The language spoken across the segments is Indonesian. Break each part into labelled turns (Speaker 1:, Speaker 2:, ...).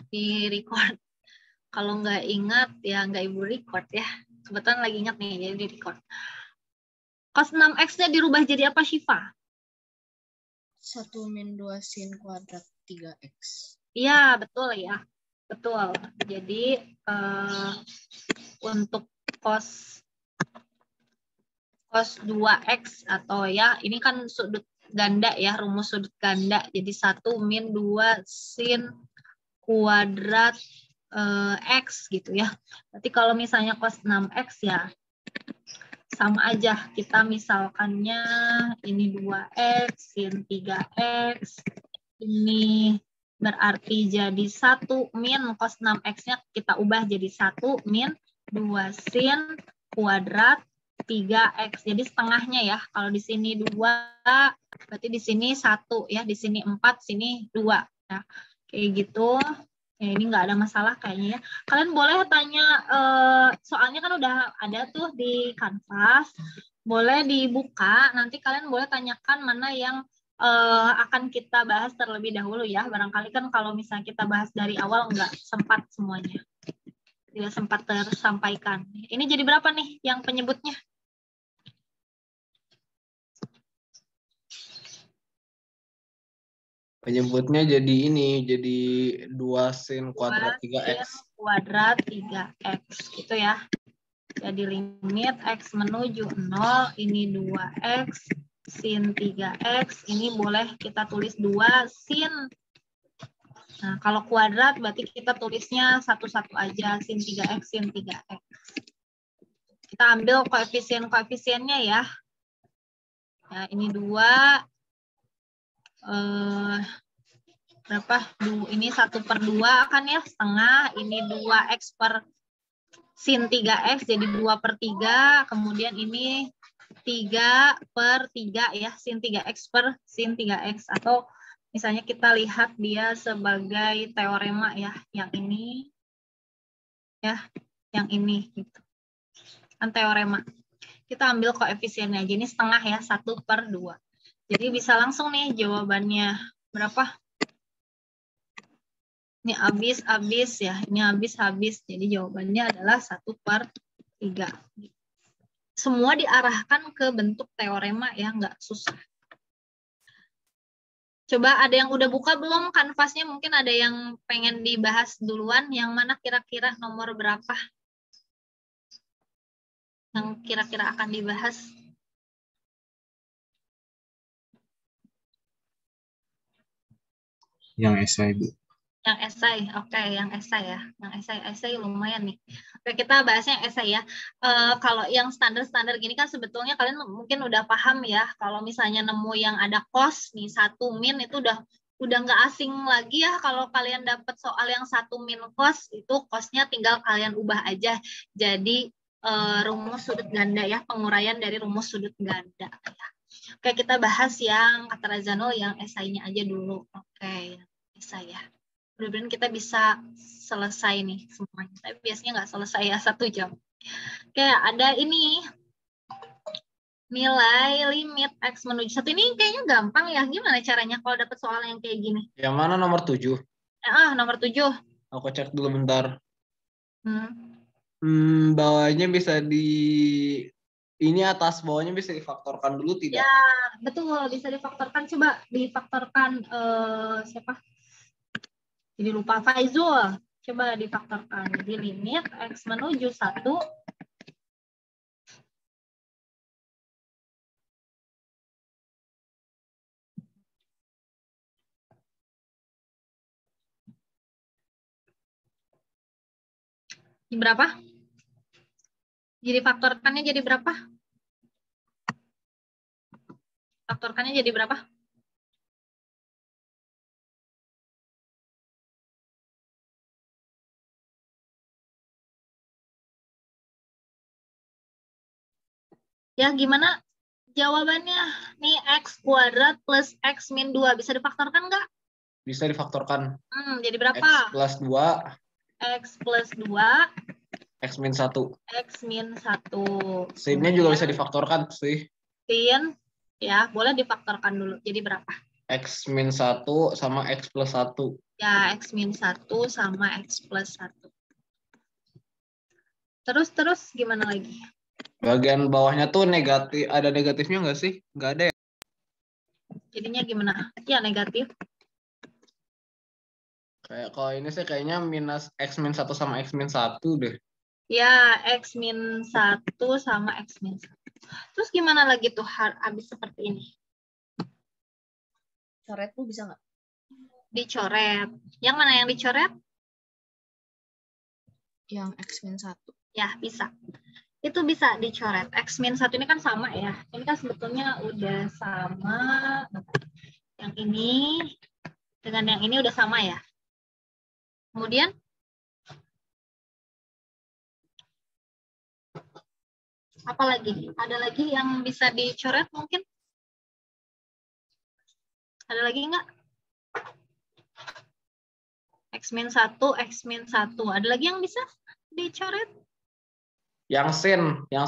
Speaker 1: di record. Kalau nggak ingat ya nggak ibu record ya. Kebetulan lagi ingat nih jadi di record. Cos 6x-nya dirubah jadi apa Syifa?
Speaker 2: 1 min 2 sin kuadrat 3x.
Speaker 1: Iya betul ya. Betul. Jadi untuk cos 2x atau ya ini kan sudut ganda ya, rumus sudut ganda. Jadi 1 min 2 sin kuadrat X gitu ya. Berarti kalau misalnya cos 6X ya sama aja. Kita misalkannya ini 2X sin 3X. Ini berarti jadi 1 min cos 6X-nya kita ubah jadi 1 min 2 sin kuadrat 3X. Jadi setengahnya ya. Kalau di sini 2, berarti di sini 1 ya. Di sini 4, sini 2. Nah, kayak gitu. Ya, ini nggak ada masalah kayaknya ya. Kalian boleh tanya, soalnya kan udah ada tuh di Canvas. Boleh dibuka, nanti kalian boleh tanyakan mana yang akan kita bahas terlebih dahulu ya. Barangkali kan kalau misalnya kita bahas dari awal nggak sempat semuanya. Tidak sempat tersampaikan. Ini jadi berapa nih yang penyebutnya?
Speaker 3: Penyebutnya jadi ini, jadi 2 sin kuadrat 3x.
Speaker 1: Kuadrat 3x, gitu ya. Jadi limit x menuju 0, ini 2x sin 3x, ini boleh kita tulis 2 sin. Nah, kalau kuadrat berarti kita tulisnya satu-satu aja, sin 3x, sin 3x. Kita ambil koefisien-koefisiennya ya. Nah, ini 2, berapa? Ini 1/2 kan ya, setengah. Ini 2x per sin 3x, jadi 2/3. Kemudian ini 3/3 ya, sin 3x per sin 3x. Atau misalnya kita lihat dia sebagai teorema ya, yang ini. Ya, yang ini. Gitu. Kan teorema. Kita ambil koefisiennya, jadi setengah ya, 1/2. Jadi bisa langsung nih jawabannya berapa? Ini habis ya, ini habis. Jadi jawabannya adalah 1/3. Semua diarahkan ke bentuk teorema ya, nggak susah. Coba ada yang udah buka belum kanvasnya? Mungkin ada yang pengen dibahas duluan. Yang mana kira-kira nomor berapa? Yang kira-kira akan dibahas?
Speaker 3: Yang esai, Bu.
Speaker 1: Yang esai, oke, yang esai ya. Yang esai lumayan nih. Oke, kita bahasnya yang esai ya. Kalau yang standar-standar gini kan sebetulnya kalian mungkin udah paham ya. Kalau misalnya nemu yang ada cos nih 1 min itu udah nggak asing lagi ya. Kalau kalian dapat soal yang 1 min cos itu cosnya tinggal kalian ubah aja. Jadi rumus sudut ganda ya, penguraian dari rumus sudut ganda. Ya. Oke, kita bahas yang kata Razanul yang esainya aja dulu. Oke, esai ya. Mudah-mudahan kita bisa selesai nih semuanya. Tapi biasanya nggak selesai ya 1 jam. Oke, ada ini. Nilai limit X menuju 1. Ini kayaknya gampang ya. Gimana caranya kalau dapat soal yang kayak gini?
Speaker 3: Yang mana nomor 7?
Speaker 1: Nomor 7.
Speaker 3: Aku cek dulu bentar.
Speaker 1: Hmm.
Speaker 3: Bawahnya bisa ini atas bawahnya bisa difaktorkan dulu tidak?
Speaker 1: Ya, betul. Bisa difaktorkan. Coba difaktorkan siapa? Jadi lupa Faizul. Coba difaktorkan. Jadi limit X menuju 1. Ini berapa? Jadi faktorkannya jadi berapa? Faktorkannya jadi berapa? Ya, gimana jawabannya? Nih, X kuadrat plus X min 2. Bisa difaktorkan nggak?
Speaker 3: Bisa difaktorkan.
Speaker 1: Jadi berapa?
Speaker 3: X plus 2.
Speaker 1: X plus 2.
Speaker 3: X min 1.
Speaker 1: X min 1.
Speaker 3: Sinnya juga bisa difaktorkan sih.
Speaker 1: Sin, ya boleh difaktorkan dulu. Jadi berapa?
Speaker 3: X min 1 sama X plus 1.
Speaker 1: Ya, X min 1 sama X plus 1. Terus gimana lagi?
Speaker 3: Bagian bawahnya tuh negatif, ada negatifnya nggak sih? Nggak ada ya?
Speaker 1: Jadinya gimana? Ya, negatif.
Speaker 3: Kayak kalau ini sih kayaknya minus X min 1 sama X min 1 deh.
Speaker 1: Ya, X min 1 sama X min 1. Terus gimana lagi tuh habis seperti ini?
Speaker 2: Coret tuh bisa nggak?
Speaker 1: Dicoret. Yang mana yang dicoret?
Speaker 2: Yang X min 1.
Speaker 1: Ya, bisa. Itu bisa dicoret. X min 1 ini kan sama ya. Ini kan sebetulnya udah sama. Yang ini dengan yang ini udah sama ya. Kemudian apa lagi? Ada lagi yang bisa dicoret mungkin? Ada lagi nggak? X min 1, X min 1. Ada lagi yang bisa dicoret?
Speaker 3: Yang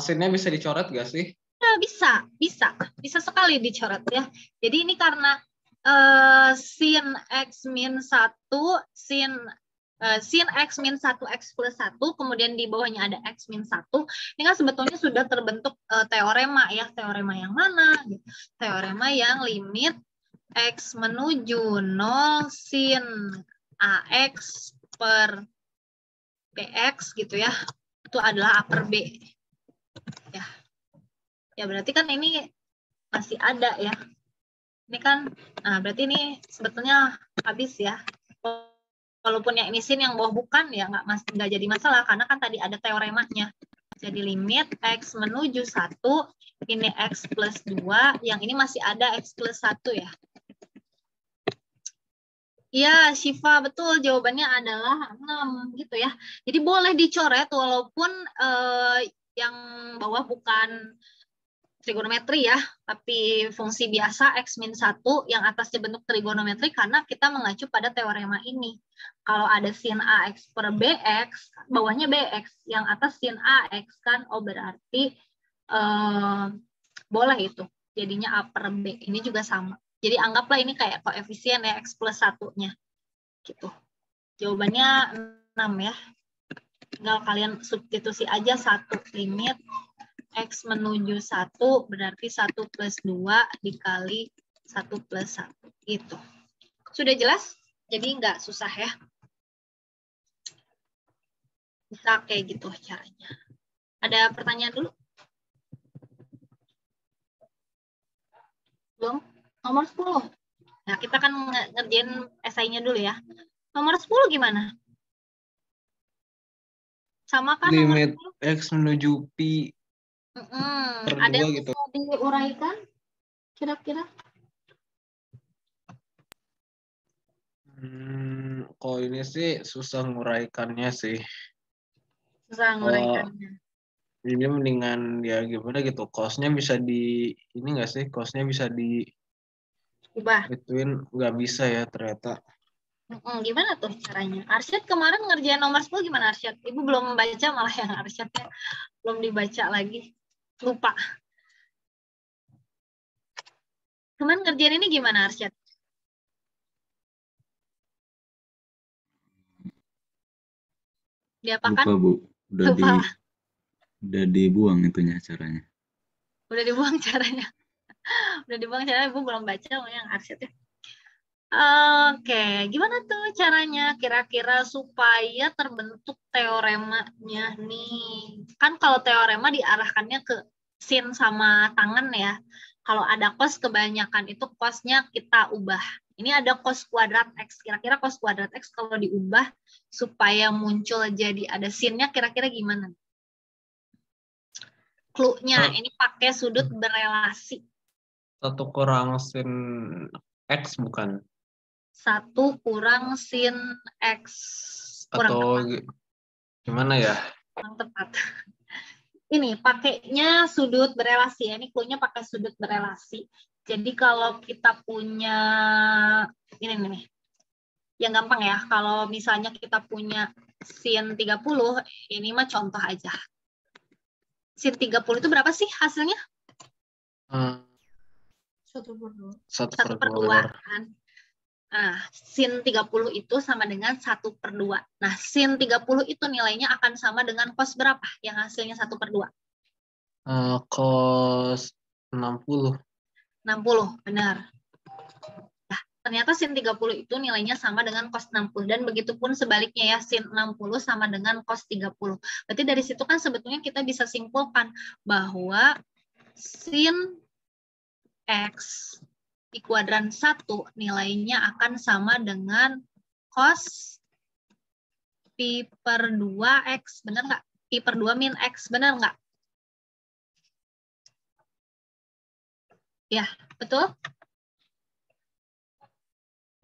Speaker 3: sinnya bisa dicoret nggak sih?
Speaker 1: Ya, bisa sekali dicoret ya. Jadi ini karena sin X min 1, sin X min 1 X plus 1, kemudian di bawahnya ada X min 1. Ini kan sebetulnya sudah terbentuk teorema ya. Teorema yang mana? Teorema yang limit X menuju 0 sin AX per BX gitu ya. Itu adalah upper B. Ya berarti kan ini masih ada ya. Ini kan, nah berarti ini sebetulnya habis ya. Walaupun yang ini sin yang bawah bukan ya nggak jadi masalah karena kan tadi ada teoremanya. Jadi limit X menuju 1, ini X plus 2, yang ini masih ada X plus 1 ya. Iya, Syifa, betul. Jawabannya adalah 6 gitu ya. Jadi boleh dicoret walaupun yang bawah bukan trigonometri ya, tapi fungsi biasa X min 1 yang atasnya bentuk trigonometri karena kita mengacu pada teorema ini. Kalau ada sin AX per BX, bawahnya BX, yang atas sin AX kan, oh berarti boleh itu. Jadinya A per B, ini juga sama. Jadi anggaplah ini kayak koefisien ya, X plus 1-nya. Gitu. Jawabannya 6 ya. Tinggal kalian substitusi aja 1 limit X menuju 1 berarti 1 plus 2 dikali 1 plus 1. Itu. Sudah jelas? Jadi nggak susah ya. Bisa kayak gitu caranya. Ada pertanyaan dulu? Belum? Nomor 10. Nah, kita kan ngerjain esainya dulu ya. Nomor 10 gimana? Sama kan
Speaker 3: Limit
Speaker 1: nomor 10?
Speaker 3: X menuju Pi per
Speaker 1: Ada
Speaker 3: 2
Speaker 1: yang
Speaker 3: gitu.
Speaker 1: bisa diuraikan? Kira-kira?
Speaker 3: Kalau ini sih susah nguraikannya sih.
Speaker 1: Susah nguraikannya.
Speaker 3: Ini mendingan ya gimana gitu. Cost-nya bisa di ini nggak sih? Cost-nya bisa di
Speaker 1: Ubah.
Speaker 3: ituin nggak bisa ya ternyata.
Speaker 1: Gimana tuh caranya? Arsyad kemarin ngerjain nomor 10 gimana Arsyad? Ibu belum membaca malah yang Arsyadnya belum dibaca lagi. Lupa. Kemarin ngerjain ini gimana Arsyad? Diapakan?
Speaker 4: Lupa Bu,
Speaker 1: Lupa.
Speaker 4: udah dibuang itunya caranya.
Speaker 1: Udah dibuang caranya. Udah dibuang caranya, Ibu belum baca yang Arsyad ya. Oke, gimana tuh caranya kira-kira supaya terbentuk teoremanya nih? Kan kalau teorema diarahkannya ke sin sama tangan ya. Kalau ada cos kebanyakan itu cosnya kita ubah. Ini ada cos kuadrat X. Kira-kira cos kuadrat X kalau diubah supaya muncul jadi ada sinnya kira-kira gimana? Clue-nya ini pakai sudut berelasi.
Speaker 3: 1 kurang sin X bukan?
Speaker 1: 1 kurang sin X. Kurang
Speaker 3: Atau
Speaker 1: tepat.
Speaker 3: gimana ya?
Speaker 1: Kurang tepat. Ini pakainya sudut berelasi ya. Ini clue-nya pakai sudut berelasi. Jadi kalau kita punya ini nih. Yang gampang ya. Kalau misalnya kita punya sin 30, ini mah contoh aja. Sin 30 itu berapa sih hasilnya?
Speaker 2: 1/2.
Speaker 3: 1/2.
Speaker 1: 1/2 kan. Nah, sin 30 itu sama dengan 1/2. Nah, sin 30 itu nilainya akan sama dengan cos berapa yang hasilnya 1/2?
Speaker 3: Cos 60.
Speaker 1: 60, benar. Nah, ternyata sin 30 itu nilainya sama dengan cos 60. Dan begitu pun sebaliknya ya, sin 60 sama dengan cos 30. Berarti dari situ kan sebetulnya kita bisa simpulkan bahwa sin X di kuadran 1 nilainya akan sama dengan cos pi/2x. Benar nggak? Pi/2 min X. Benar nggak? Ya, betul?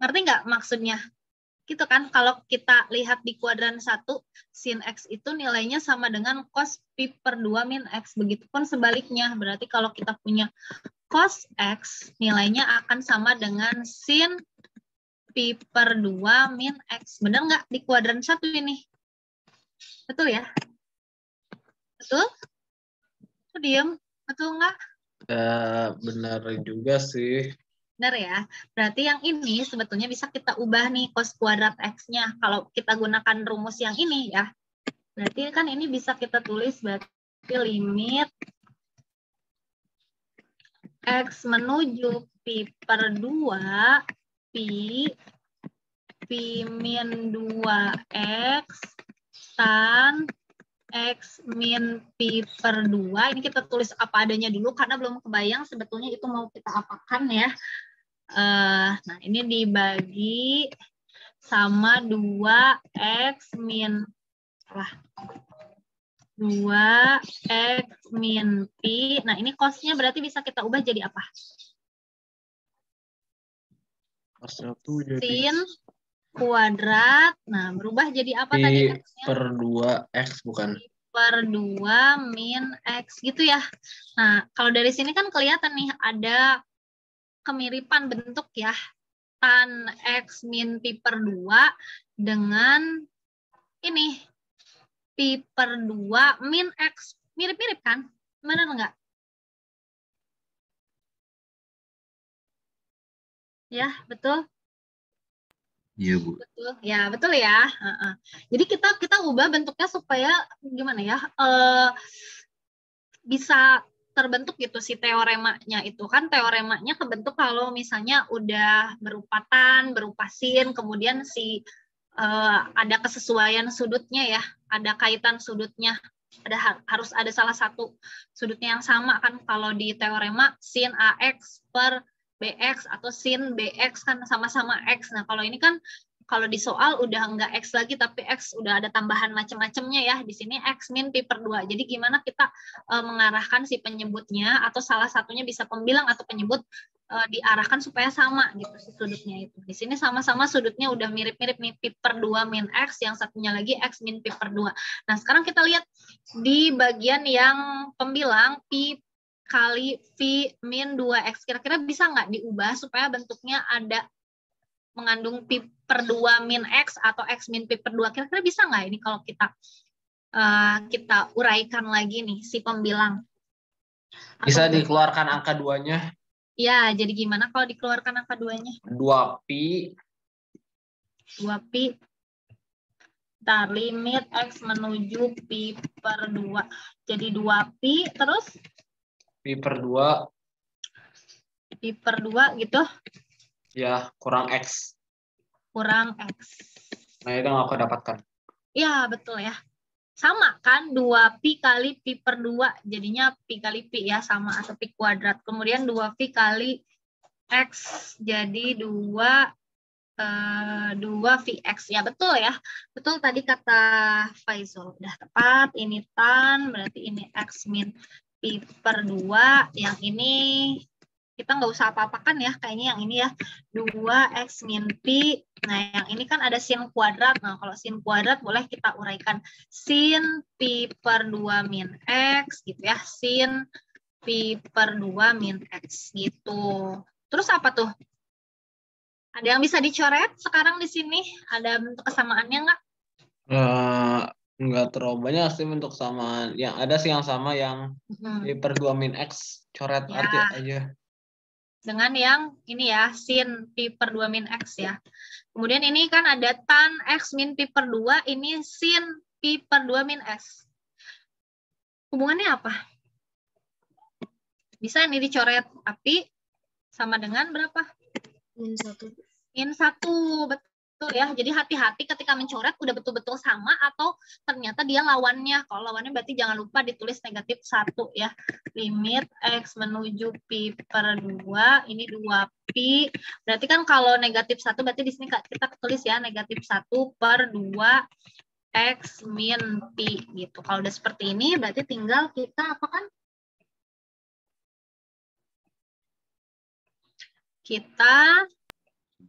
Speaker 1: Ngerti nggak maksudnya? Gitu kan, kalau kita lihat di kuadran 1, sin X itu nilainya sama dengan cos pi/2 min X. Begitupun sebaliknya, berarti kalau kita punya cos X, nilainya akan sama dengan sin pi/2 min X. Benar nggak di kuadran 1 ini? Betul ya? Betul? Aku diem. Betul nggak?
Speaker 3: Benar juga sih.
Speaker 1: Benar ya. Berarti yang ini sebetulnya bisa kita ubah nih cos kuadrat X-nya. Kalau kita gunakan rumus yang ini ya. Berarti kan ini bisa kita tulis berarti limit X menuju pi/2 pi min 2X tan X min pi/2. Ini kita tulis apa adanya dulu karena belum kebayang sebetulnya itu mau kita apakan ya. Nah, ini dibagi sama 2X min 2X min pi. Nah, ini cos-nya berarti bisa kita ubah jadi apa?
Speaker 3: Cos-nya tuh jadi
Speaker 1: Sin kuadrat. Nah, berubah jadi apa tadi?
Speaker 3: pi/2x bukan?
Speaker 1: pi/2 min X gitu ya. Nah, kalau dari sini kan kelihatan nih ada kemiripan bentuk ya. Tan X min pi/2 dengan ini pi/2 min X. Mirip-mirip kan? Benar nggak? Ya, betul.
Speaker 4: Iya, Bu.
Speaker 1: Betul. Ya, betul ya. Jadi kita ubah bentuknya supaya gimana ya? Bisa terbentuk gitu si teoremanya itu kan teoremanya kebentuk kalau misalnya udah berupa tan, berupa sin, kemudian si ada kesesuaian sudutnya ya, ada kaitan sudutnya, harus ada salah satu sudutnya yang sama kan. Kalau di teorema sin AX per BX atau sin BX kan sama-sama X. Nah, kalau ini kan kalau di soal udah enggak X lagi tapi X udah ada tambahan macam-macamnya ya. Di sini X min pi/2. Jadi gimana kita mengarahkan si penyebutnya atau salah satunya bisa pembilang atau penyebut diarahkan supaya sama gitu si sudutnya itu. Di sini sama-sama sudutnya udah mirip-mirip nih pi/2 min X, yang satunya lagi X min pi/2. Nah, sekarang kita lihat di bagian yang pembilang pi kali V min 2X. Kira-kira bisa nggak diubah supaya bentuknya ada mengandung pi/2 min X atau X min pi/2. Kira-kira bisa nggak ini kalau kita uraikan lagi nih si pembilang.
Speaker 3: Bisa dikeluarkan angka 2-nya?
Speaker 1: Ya, jadi gimana kalau dikeluarkan angka 2-nya?
Speaker 3: 2pi.
Speaker 1: 2pi. Ntar limit X menuju pi/2. Jadi 2pi terus? Pi/2 gitu?
Speaker 3: Ya, kurang X.
Speaker 1: Kurang X.
Speaker 3: Nah, itu yang aku dapatkan.
Speaker 1: Ya, betul ya. Sama kan, 2pi kali pi/2. Jadinya pi kali pi ya, sama atau pi kuadrat. Kemudian 2pi kali X. Jadi 2Vx. Ya, betul ya. Betul tadi kata Faisal. Udah tepat. Ini tan, berarti ini X min pi/2. Yang ini kita nggak usah apa-apakan ya, kayaknya yang ini ya, 2X min pi. Nah, yang ini kan ada sin kuadrat. Nah, kalau sin kuadrat boleh kita uraikan sin pi/2 min X gitu ya, sin pi/2 min X gitu. Terus apa tuh? Ada yang bisa dicoret sekarang di sini? Ada bentuk kesamaannya nggak?
Speaker 3: Nggak terlalu banyak sih bentuk samaan. Yang ada sih yang sama yang pi/2 min X. Coret
Speaker 1: Ya.
Speaker 3: arti aja.
Speaker 1: dengan yang ini ya, sin pi per 2 min X ya. Kemudian ini kan ada tan X min pi per 2, ini sin pi per 2 min X. Hubungannya apa? Bisa ini dicoret, tapi sama dengan berapa?
Speaker 2: Min 1.
Speaker 1: Min 1, betul ya. Jadi hati-hati ketika mencoret udah betul-betul sama atau ternyata dia lawannya. Kalau lawannya berarti jangan lupa ditulis negatif 1 ya. Limit X menuju pi per 2, ini 2pi. Berarti kan kalau negatif 1 berarti di sini kita tulis ya negatif 1 per 2 X min pi gitu. Kalau udah seperti ini berarti tinggal kita apa kan? Kita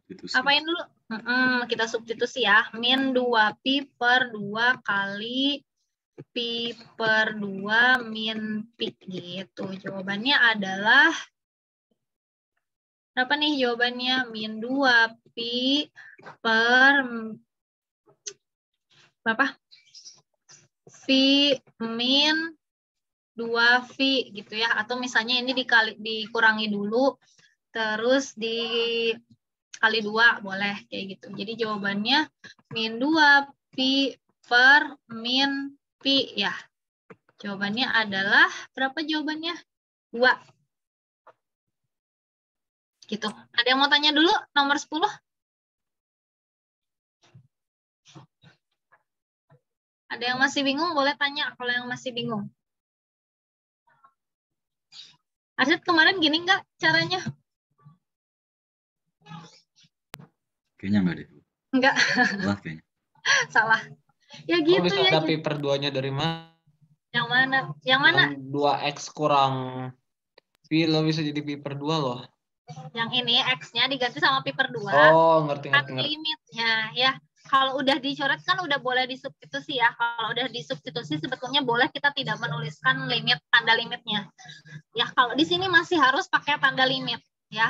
Speaker 4: Substitusi.
Speaker 1: apain dulu? Kita substitusi ya. Min 2pi per 2 kali pi per 2 min pi gitu. Jawabannya adalah berapa nih jawabannya? Min 2pi per berapa? Pi min 2v gitu ya. Atau misalnya ini dikurangi dulu terus dikali 2 boleh kayak gitu. Jadi jawabannya min 2pi per min pi ya. Jawabannya adalah berapa jawabannya? 2. Gitu. Ada yang mau tanya dulu nomor 10? Ada yang masih bingung boleh tanya kalau yang masih bingung. Arsyad kemarin gini nggak caranya?
Speaker 4: Kayaknya enggak deh.
Speaker 1: Enggak.
Speaker 4: Salah kayaknya.
Speaker 1: Salah. Ya
Speaker 3: Kok
Speaker 1: gitu
Speaker 3: bisa
Speaker 1: ya.
Speaker 3: ada pi per 2-nya dari mana?
Speaker 1: Yang mana? Yang mana?
Speaker 3: Yang 2x kurang pi lo bisa jadi pi per 2 loh.
Speaker 1: Yang ini X-nya diganti sama pi per 2.
Speaker 3: Oh, ngerti.
Speaker 1: Limitnya ya. Kalau udah dicoret kan udah boleh disubstitusi ya. Kalau udah disubstitusi sebetulnya boleh kita tidak menuliskan limit, tanda limitnya. Ya, kalau di sini masih harus pakai tanda limit ya.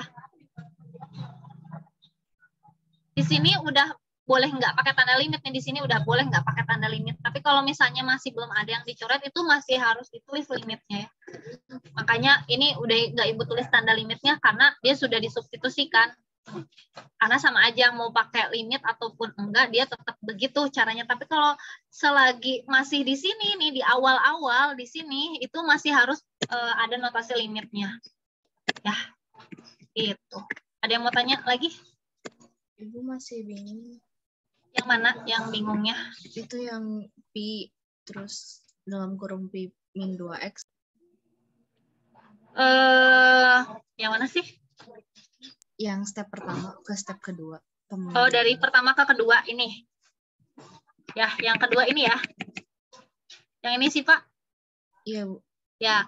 Speaker 1: Di sini udah boleh nggak pakai tanda limitnya, di sini udah boleh nggak pakai tanda limit. Tapi kalau misalnya masih belum ada yang dicoret itu masih harus ditulis limitnya ya. Makanya ini udah nggak ibu tulis tanda limitnya karena dia sudah disubstitusikan. Karena sama aja mau pakai limit ataupun enggak dia tetap begitu caranya. Tapi kalau selagi masih di sini nih di awal-awal di sini itu masih harus ada notasi limitnya. Ya. Itu. Ada yang mau tanya lagi?
Speaker 2: Ibu masih bingung.
Speaker 1: Yang mana yang bingungnya?
Speaker 2: Itu yang pi terus dalam kurung pi min 2x.
Speaker 1: Yang mana sih?
Speaker 2: Yang step pertama ke step kedua.
Speaker 1: Oh, dari pertama ke kedua ini. Ya, yang kedua ini ya. Yang ini sih, Pak.
Speaker 2: Iya, Bu.
Speaker 1: Ya.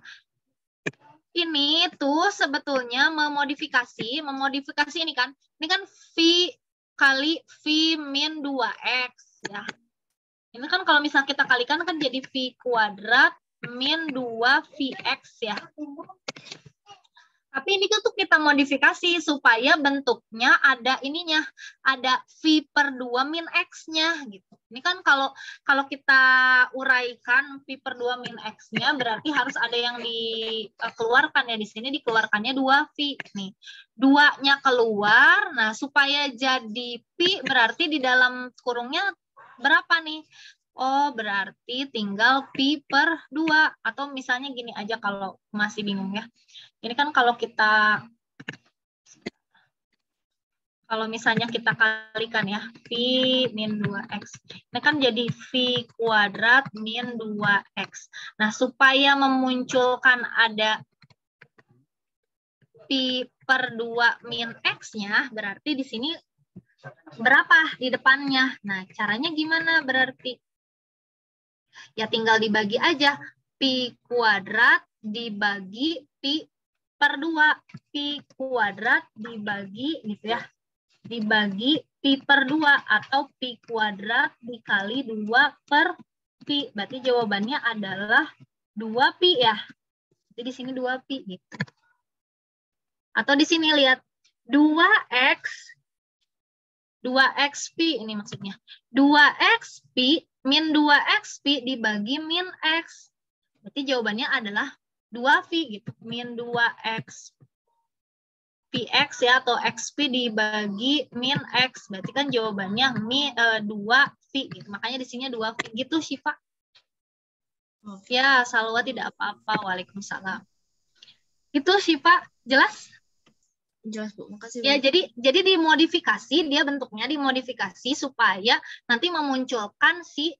Speaker 1: Ini tuh sebetulnya memodifikasi ini kan. Ini kan V kali V min 2X ya. Ini kan kalau misalnya kita kalikan kan jadi V kuadrat min 2VX ya. Tapi ini tuh kita modifikasi supaya bentuknya ada ininya, ada V per 2 min X-nya gitu. Ini kan kalau kita uraikan V per 2 min X-nya berarti harus ada yang dikeluarkan ya. Di sini dikeluarkannya 2V nih. 2-nya keluar, nah supaya jadi Pi berarti di dalam kurungnya berapa nih? Oh, berarti tinggal pi per 2. Atau misalnya gini aja kalau masih bingung ya. Ini kan kalau misalnya kita kalikan ya, pi min 2x. Ini kan jadi v kuadrat min 2x. Nah, supaya memunculkan ada pi per 2 min x-nya, berarti di sini berapa di depannya? Nah, caranya gimana berarti? Ya tinggal dibagi aja. Pi kuadrat dibagi pi per 2. Pi kuadrat dibagi gitu ya. Dibagi pi per 2 atau pi kuadrat dikali 2 per pi. Berarti jawabannya adalah 2 pi ya. Jadi di sini 2 pi gitu. Atau di sini lihat 2x pi ini maksudnya. 2x pi min 2x pi dibagi min x. Berarti jawabannya adalah 2v gitu. Min 2x Px ya atau XP dibagi min X. Berarti kan jawabannya 2V. Gitu. Makanya di sini 2V. Gitu Syifa.
Speaker 2: Oke.
Speaker 1: Ya, Salwa tidak apa-apa. Waalaikumsalam. Itu Syifa. Jelas?
Speaker 2: Jelas, Bu. Makasih, Bu.
Speaker 1: Ya, jadi dimodifikasi, dia bentuknya dimodifikasi supaya nanti memunculkan si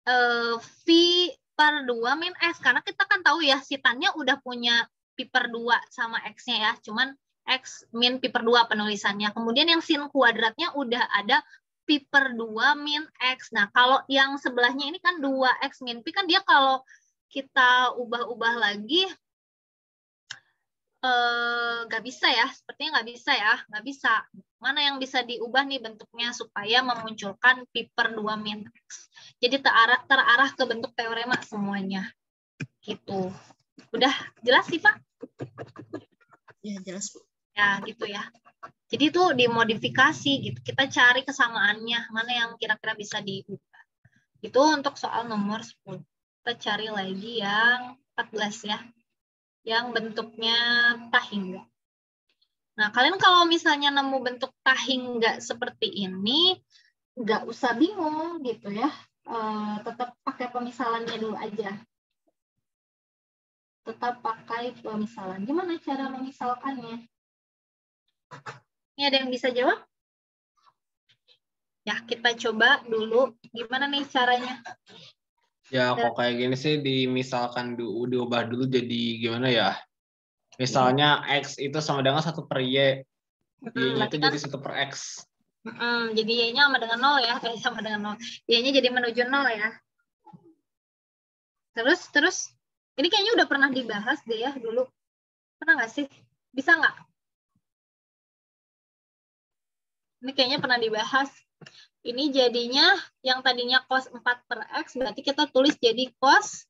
Speaker 1: V per 2 min X. Karena kita kan tahu ya, si Tannya udah punya Pi per 2 sama X-nya ya. Cuman X min Pi per 2 penulisannya. Kemudian yang sin kuadratnya udah ada Pi per 2 min X. Nah, kalau yang sebelahnya ini kan 2X min Pi, kan dia kalau kita ubah-ubah lagi, nggak bisa ya, sepertinya nggak bisa ya, nggak bisa. Mana yang bisa diubah nih bentuknya supaya memunculkan Pi per 2 min X. Jadi terarah ke bentuk teorema semuanya. Gitu. Udah jelas sih, Pak?
Speaker 2: Ya, jelas, Bu.
Speaker 1: Ya, gitu ya. Jadi itu dimodifikasi gitu. Kita cari kesamaannya, mana yang kira-kira bisa diubah. Itu untuk soal nomor 10. Kita cari lagi yang 14 ya. Yang bentuknya tahingga. Nah, kalian kalau misalnya nemu bentuk tahingga seperti ini, nggak usah bingung gitu ya. Tetap pakai pemisalannya dulu aja. Tetap pakai pemisalan. Gimana cara memisalkannya? Ini ada yang bisa jawab? Ya, kita coba dulu. Gimana nih caranya?
Speaker 3: Ya, kok kayak gini sih dimisalkan diubah dulu jadi gimana ya? Misalnya X itu sama dengan 1 per Y. Y-nya itu
Speaker 1: kan,
Speaker 3: jadi 1 per X.
Speaker 1: Jadi Y-nya sama dengan 0 ya. Sama dengan 0. Y-nya jadi menuju 0 ya. Terus. Ini kayaknya udah pernah dibahas deh ya dulu. Pernah nggak sih? Bisa nggak? Ini kayaknya pernah dibahas. Ini jadinya yang tadinya cos 4 per X, berarti kita tulis jadi cos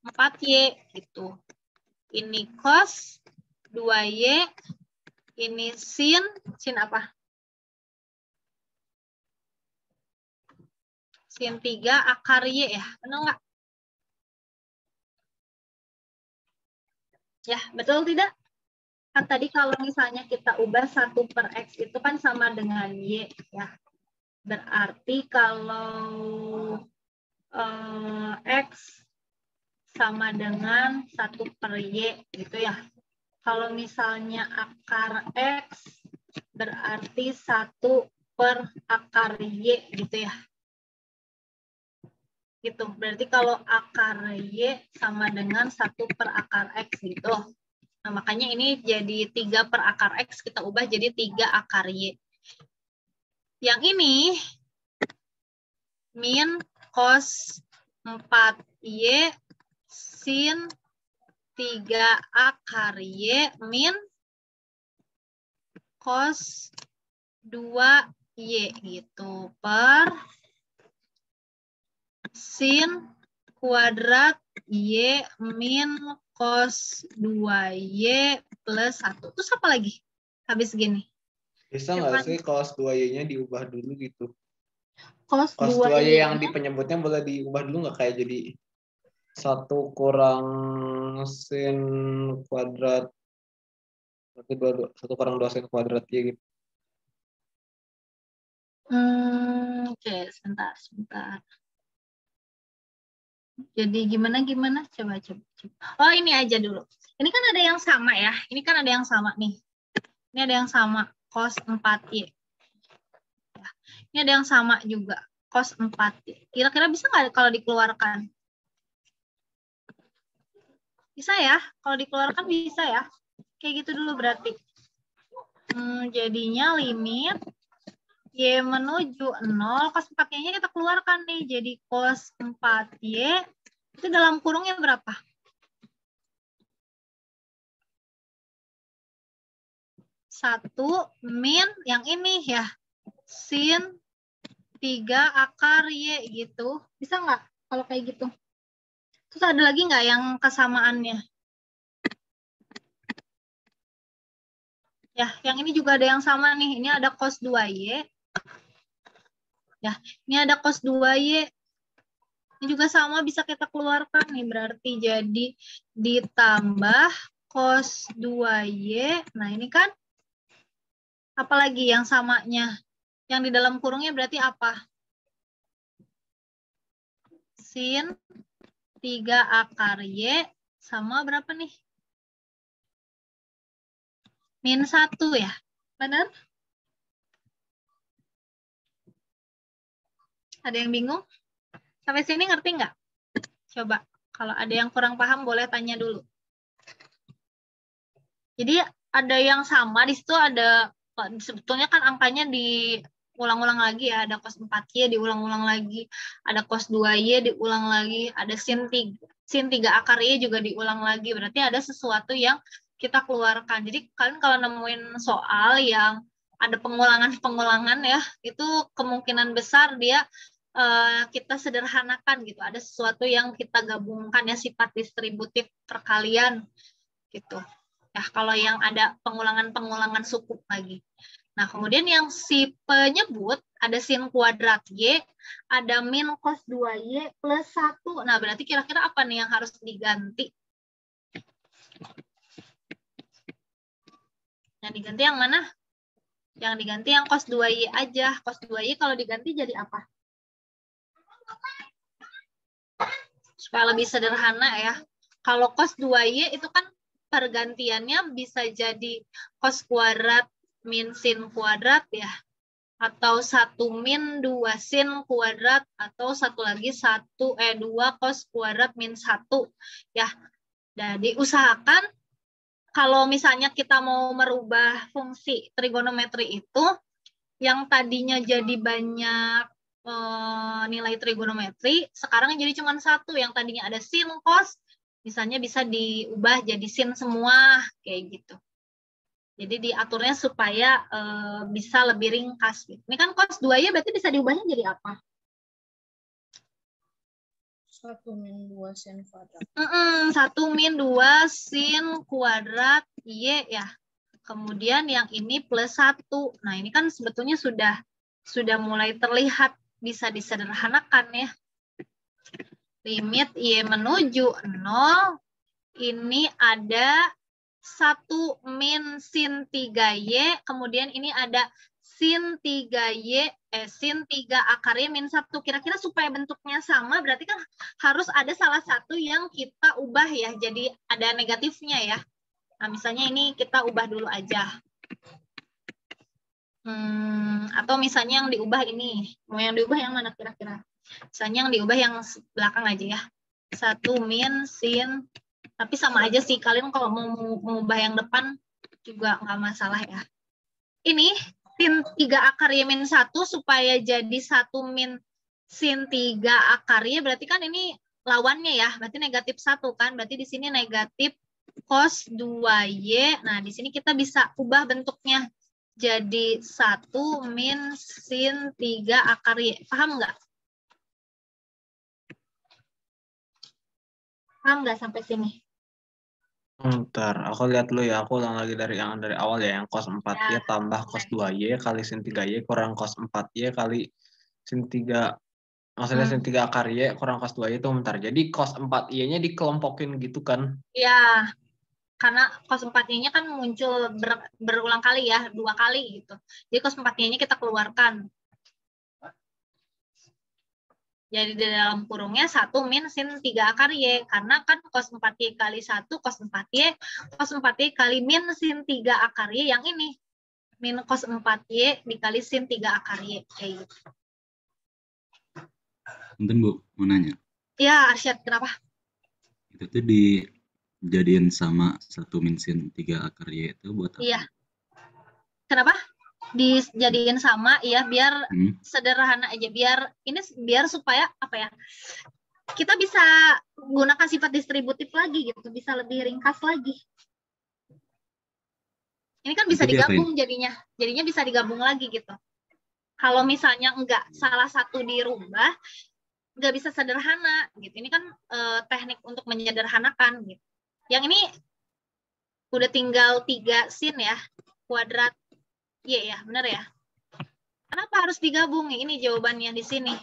Speaker 1: 4Y gitu. Ini cos 2Y, ini sin apa? Sin 3 akar Y ya, benar nggak? Ya, betul tidak? Kan tadi kalau misalnya kita ubah 1 per X itu kan sama dengan Y ya. Berarti kalau X sama dengan 1 per Y gitu ya. Kalau misalnya akar X berarti 1 per akar Y gitu ya. Gitu. Berarti kalau akar Y sama dengan 1 per akar X gitu. Nah, makanya ini jadi 3 per akar X, kita ubah jadi 3 akar Y. Yang ini min cos 4Y sin 3 akar Y min cos 2Y gitu per sin kuadrat Y min cos 2Y plus 1. Terus apa lagi? Habis gini.
Speaker 3: Bisa nggak sih cos 2Y-nya diubah dulu gitu?
Speaker 1: Cos
Speaker 3: 2Y yang di penyebutnya boleh diubah dulu nggak, kayak jadi 1 kurang sin kuadrat, 1 kurang 2 sin kuadrat Y gitu.
Speaker 1: Oke, sebentar. Jadi gimana? Coba. Oh, ini aja dulu. Ini kan ada yang sama ya. Ini kan ada yang sama nih. Ini ada yang sama, cos 4Y. Ya. Ini ada yang sama juga, cos 4Y. Kira-kira bisa nggak kalau dikeluarkan? Bisa ya? Kalau dikeluarkan bisa ya? Kayak gitu dulu berarti. Jadinya limit Y menuju 0, cos 4Y-nya kita keluarkan nih. Jadi cos 4Y itu dalam kurungnya berapa? 1 min yang ini ya. Sin 3 akar Y gitu. Bisa nggak kalau kayak gitu? Terus ada lagi nggak yang kesamaannya? Ya, yang ini juga ada yang sama nih. Ini ada cos 2Y. Ya, ini ada cos 2Y. Ini juga sama, bisa kita keluarkan nih. Berarti jadi ditambah cos 2Y. Nah, ini kan Apalagi yang samanya? Yang di dalam kurungnya berarti apa? Sin 3 akar Y sama berapa nih? Min 1 ya? Benar? Ada yang bingung? Sampai sini ngerti nggak? Coba, kalau ada yang kurang paham boleh tanya dulu. Jadi ada yang sama, di situ ada, sebetulnya kan angkanya diulang-ulang lagi ya, ada cos 4Y diulang-ulang lagi, ada cos 2Y diulang lagi, ada sin 3 akar Y juga diulang lagi, berarti ada sesuatu yang kita keluarkan. Jadi kalian kalau nemuin soal yang ada pengulangan-pengulangan ya, itu kemungkinan besar dia kita sederhanakan gitu. Ada sesuatu yang kita gabungkan ya, sifat distributif perkalian gitu. Ya, kalau yang ada pengulangan-pengulangan suku lagi. Nah, kemudian yang si penyebut ada sin kuadrat Y, ada min cos 2Y plus 1. Nah, berarti kira-kira apa nih yang harus diganti? Yang diganti yang mana? Yang diganti yang cos 2Y aja. Cos 2Y kalau diganti jadi apa? Supaya lebih sederhana ya. Kalau cos 2Y itu kan pergantiannya bisa jadi cos kuadrat min sin kuadrat ya. Atau 1 min 2 sin kuadrat. Atau satu lagi 2 cos kuadrat min 1. Ya. Jadi usahakan kalau misalnya kita mau merubah fungsi trigonometri itu, yang tadinya jadi banyak nilai trigonometri, sekarang jadi cuma 1. Yang tadinya ada sin, cos, misalnya bisa diubah jadi sin semua, kayak gitu. Jadi diaturnya supaya bisa lebih ringkas. Gitu. Ini kan cos 2Y berarti bisa diubahnya jadi apa?
Speaker 2: 1 min 2 sin kuadrat.
Speaker 1: 1 min 2 sin kuadrat Y ya. Kemudian yang ini plus 1. Nah ini kan sebetulnya sudah mulai terlihat bisa disederhanakan ya. Limit Y menuju 0. Ini ada 1 min sin 3Y. Kemudian ini ada sin 3Y, sin 3 akar Y min 1. Kira-kira supaya bentuknya sama, berarti kan harus ada salah satu yang kita ubah ya. Jadi ada negatifnya ya. Nah, misalnya ini kita ubah dulu aja. Atau misalnya yang diubah ini. Mau yang diubah yang mana kira-kira? Misalnya yang diubah yang belakang aja ya. 1 min sin. Tapi sama aja sih. Kalian kalau mau mengubah yang depan juga nggak masalah ya. Ini sin 3 akar Y min 1 supaya jadi 1 min sin 3 akar Y. Berarti kan ini lawannya ya. Berarti negatif 1 kan. Berarti di sini negatif cos 2Y. Nah, di sini kita bisa ubah bentuknya jadi 1 min sin 3 akar Y. Paham nggak? Paham nggak sampai sini?
Speaker 3: Bentar, aku lihat dulu ya. Aku ulang lagi dari awal ya. Yang cos 4Y tambah cos 2Y kali sin 3Y kurang cos 4Y kali sin 3. Maksudnya sin 3 akar Y kurang cos 2Y itu bentar. Jadi cos 4Y-nya dikelompokin gitu kan?
Speaker 1: Ya, karena cos 4Y-nya kan muncul berulang kali ya, 2 kali gitu. Jadi cos 4Y-nya kita keluarkan. Jadi di dalam kurungnya 1 min sin 3 akar Y. Karena kan cos 4Y kali 1, cos 4Y, cos 4Y kali min sin 3 akar Y yang ini. Min cos 4Y dikali sin 3 akar Y. Kayak gitu.
Speaker 4: Mungkin Bu, mau nanya.
Speaker 1: Ya, Arsyad, kenapa?
Speaker 4: Itu tuh dijadiin sama 1 min sin 3 akar Y itu buat apa?
Speaker 1: Iya. Kenapa? Dijadiin sama ya biar sederhana aja, biar supaya apa ya, kita bisa gunakan sifat distributif lagi gitu, bisa lebih ringkas lagi. Ini kan bisa digabung jadinya bisa digabung lagi gitu. Kalau misalnya enggak salah satu dirubah, enggak bisa sederhana gitu. Ini kan teknik untuk menyederhanakan gitu. Yang ini udah tinggal 3 sin ya, kuadrat Y ya, benar ya? Kenapa harus digabung? Ini jawabannya di sini.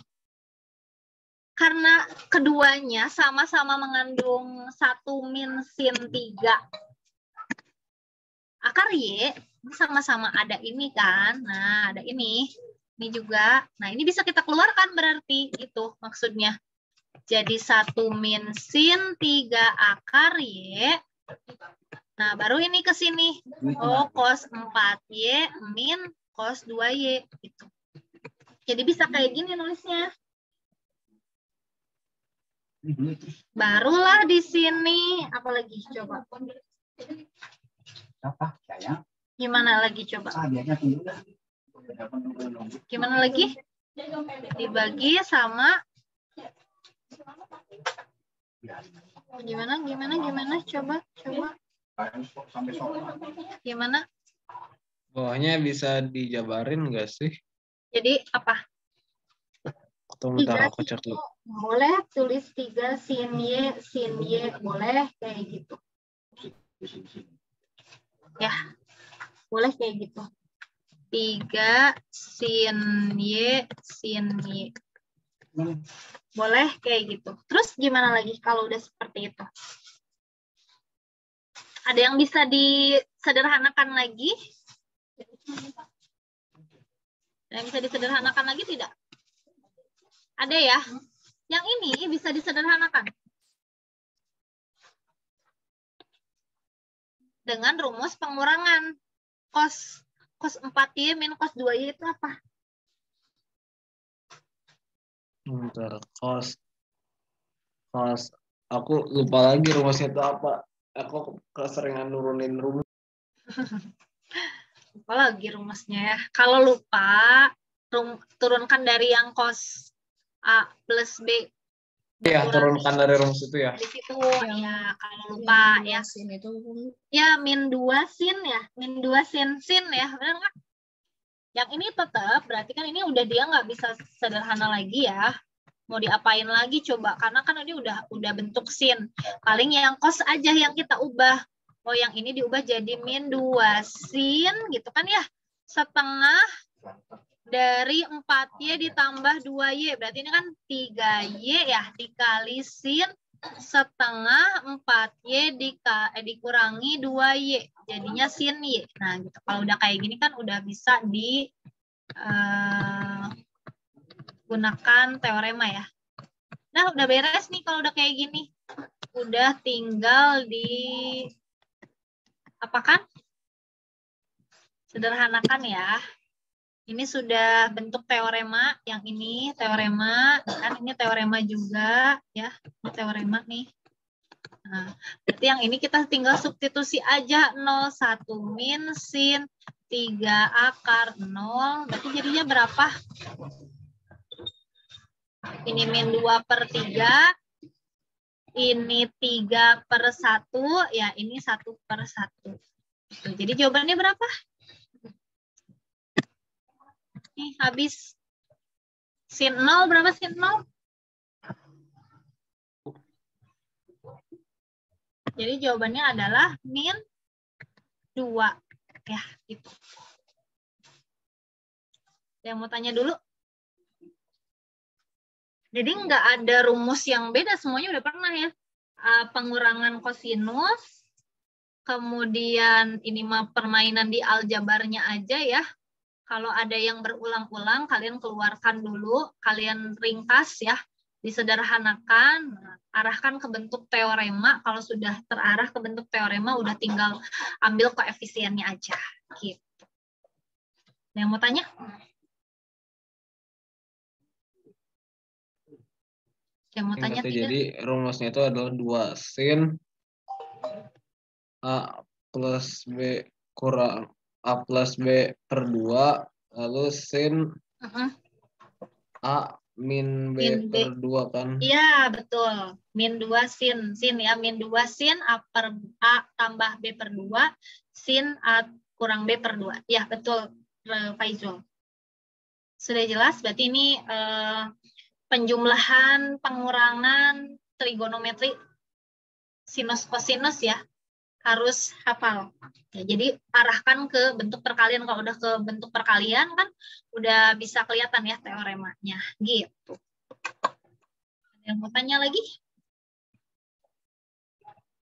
Speaker 1: Karena keduanya sama-sama mengandung 1 min sin 3 akar Y, Ini sama-sama ada ini kan. Nah, ada ini. Ini juga. Nah, ini bisa kita keluarkan berarti itu maksudnya. Jadi 1 min sin 3 akar Y. Nah, baru ini ke sini. Oh, cos 4Y min cos 2Y. Gitu. Jadi bisa kayak gini nulisnya. Barulah di sini. Apalagi coba. Gimana lagi coba? Gimana lagi? Dibagi sama gimana coba gimana?
Speaker 3: Bawahnya bisa dijabarin nggak sih?
Speaker 1: Jadi apa?
Speaker 3: Atau bentar aku cek dulu.
Speaker 1: Boleh tulis 3 sin Y boleh kayak gitu. Ya, boleh kayak gitu. 3 sin Y. Boleh kayak gitu. Terus gimana lagi kalau udah seperti itu? Ada yang bisa disederhanakan lagi? Ada yang bisa disederhanakan lagi tidak? Ada ya? Yang ini bisa disederhanakan. Dengan rumus pengurangan. Cos 4Y min cos 2Y itu apa?
Speaker 3: Bentar, cos. Aku lupa lagi rumusnya itu apa. Aku keseringan nurunin rumus.
Speaker 1: Lupa lagi rumusnya ya. Kalau lupa, turunkan dari yang cos A plus B.
Speaker 3: Iya, turunkan dari rumus itu ya.
Speaker 1: Di situ ya, kalau lupa ya.
Speaker 2: Sin itu
Speaker 1: Ya, min 2 sin ya. Min 2 sin ya, benar nggak? Yang ini tetap, berarti kan ini udah dia nggak bisa sederhana lagi ya. Mau diapain lagi coba, karena kan ini udah bentuk sin. Paling yang cos aja yang kita ubah. Oh, yang ini diubah jadi min 2 sin gitu kan ya. Setengah dari 4Y ditambah 2Y. Berarti ini kan 3Y ya, dikali sin setengah 4Y dikurangi 2Y. Jadinya sin Y. Nah, gitu. Kalau udah kayak gini kan udah bisa gunakan teorema ya. Nah, udah beres nih kalau udah kayak gini. Udah tinggal di apa kan? Sederhanakan ya. Ini sudah bentuk teorema, yang ini teorema, kan ini teorema juga ya, ini teorema nih. Nah, berarti yang ini kita tinggal substitusi aja 0,1 min sin 3 akar 0, berarti jadinya berapa? Ini min 2/3, ini 3/1, ya ini 1/1. Jadi jawabannya berapa? Nih, habis sin 0, berapa sin 0? Jadi jawabannya adalah min 2. Ya, gitu. Yang mau tanya dulu? Jadi nggak ada rumus yang beda, semuanya udah pernah ya. Pengurangan kosinus, kemudian ini mah permainan di aljabarnya aja ya. Kalau ada yang berulang-ulang, kalian keluarkan dulu, kalian ringkas ya, disederhanakan, arahkan ke bentuk teorema. Kalau sudah terarah ke bentuk teorema, udah tinggal ambil koefisiennya aja. Gitu. Yang mau tanya? Yang mau tanya tidak?
Speaker 3: Jadi rumusnya itu adalah 2 sin A plus B kurang A plus B per 2, lalu sin A min B per 2 kan?
Speaker 1: Iya, betul. Min 2 sin ya. Min 2 sin A tambah B per 2, sin A kurang B per 2. Ya, betul, Faizul. Sudah jelas? Berarti ini penjumlahan, pengurangan, trigonometri, sinus kosinus ya. Harus hafal. Ya, jadi arahkan ke bentuk perkalian. Kalau udah ke bentuk perkalian kan udah bisa kelihatan ya teoremanya. Gitu. Ada yang mau tanya lagi?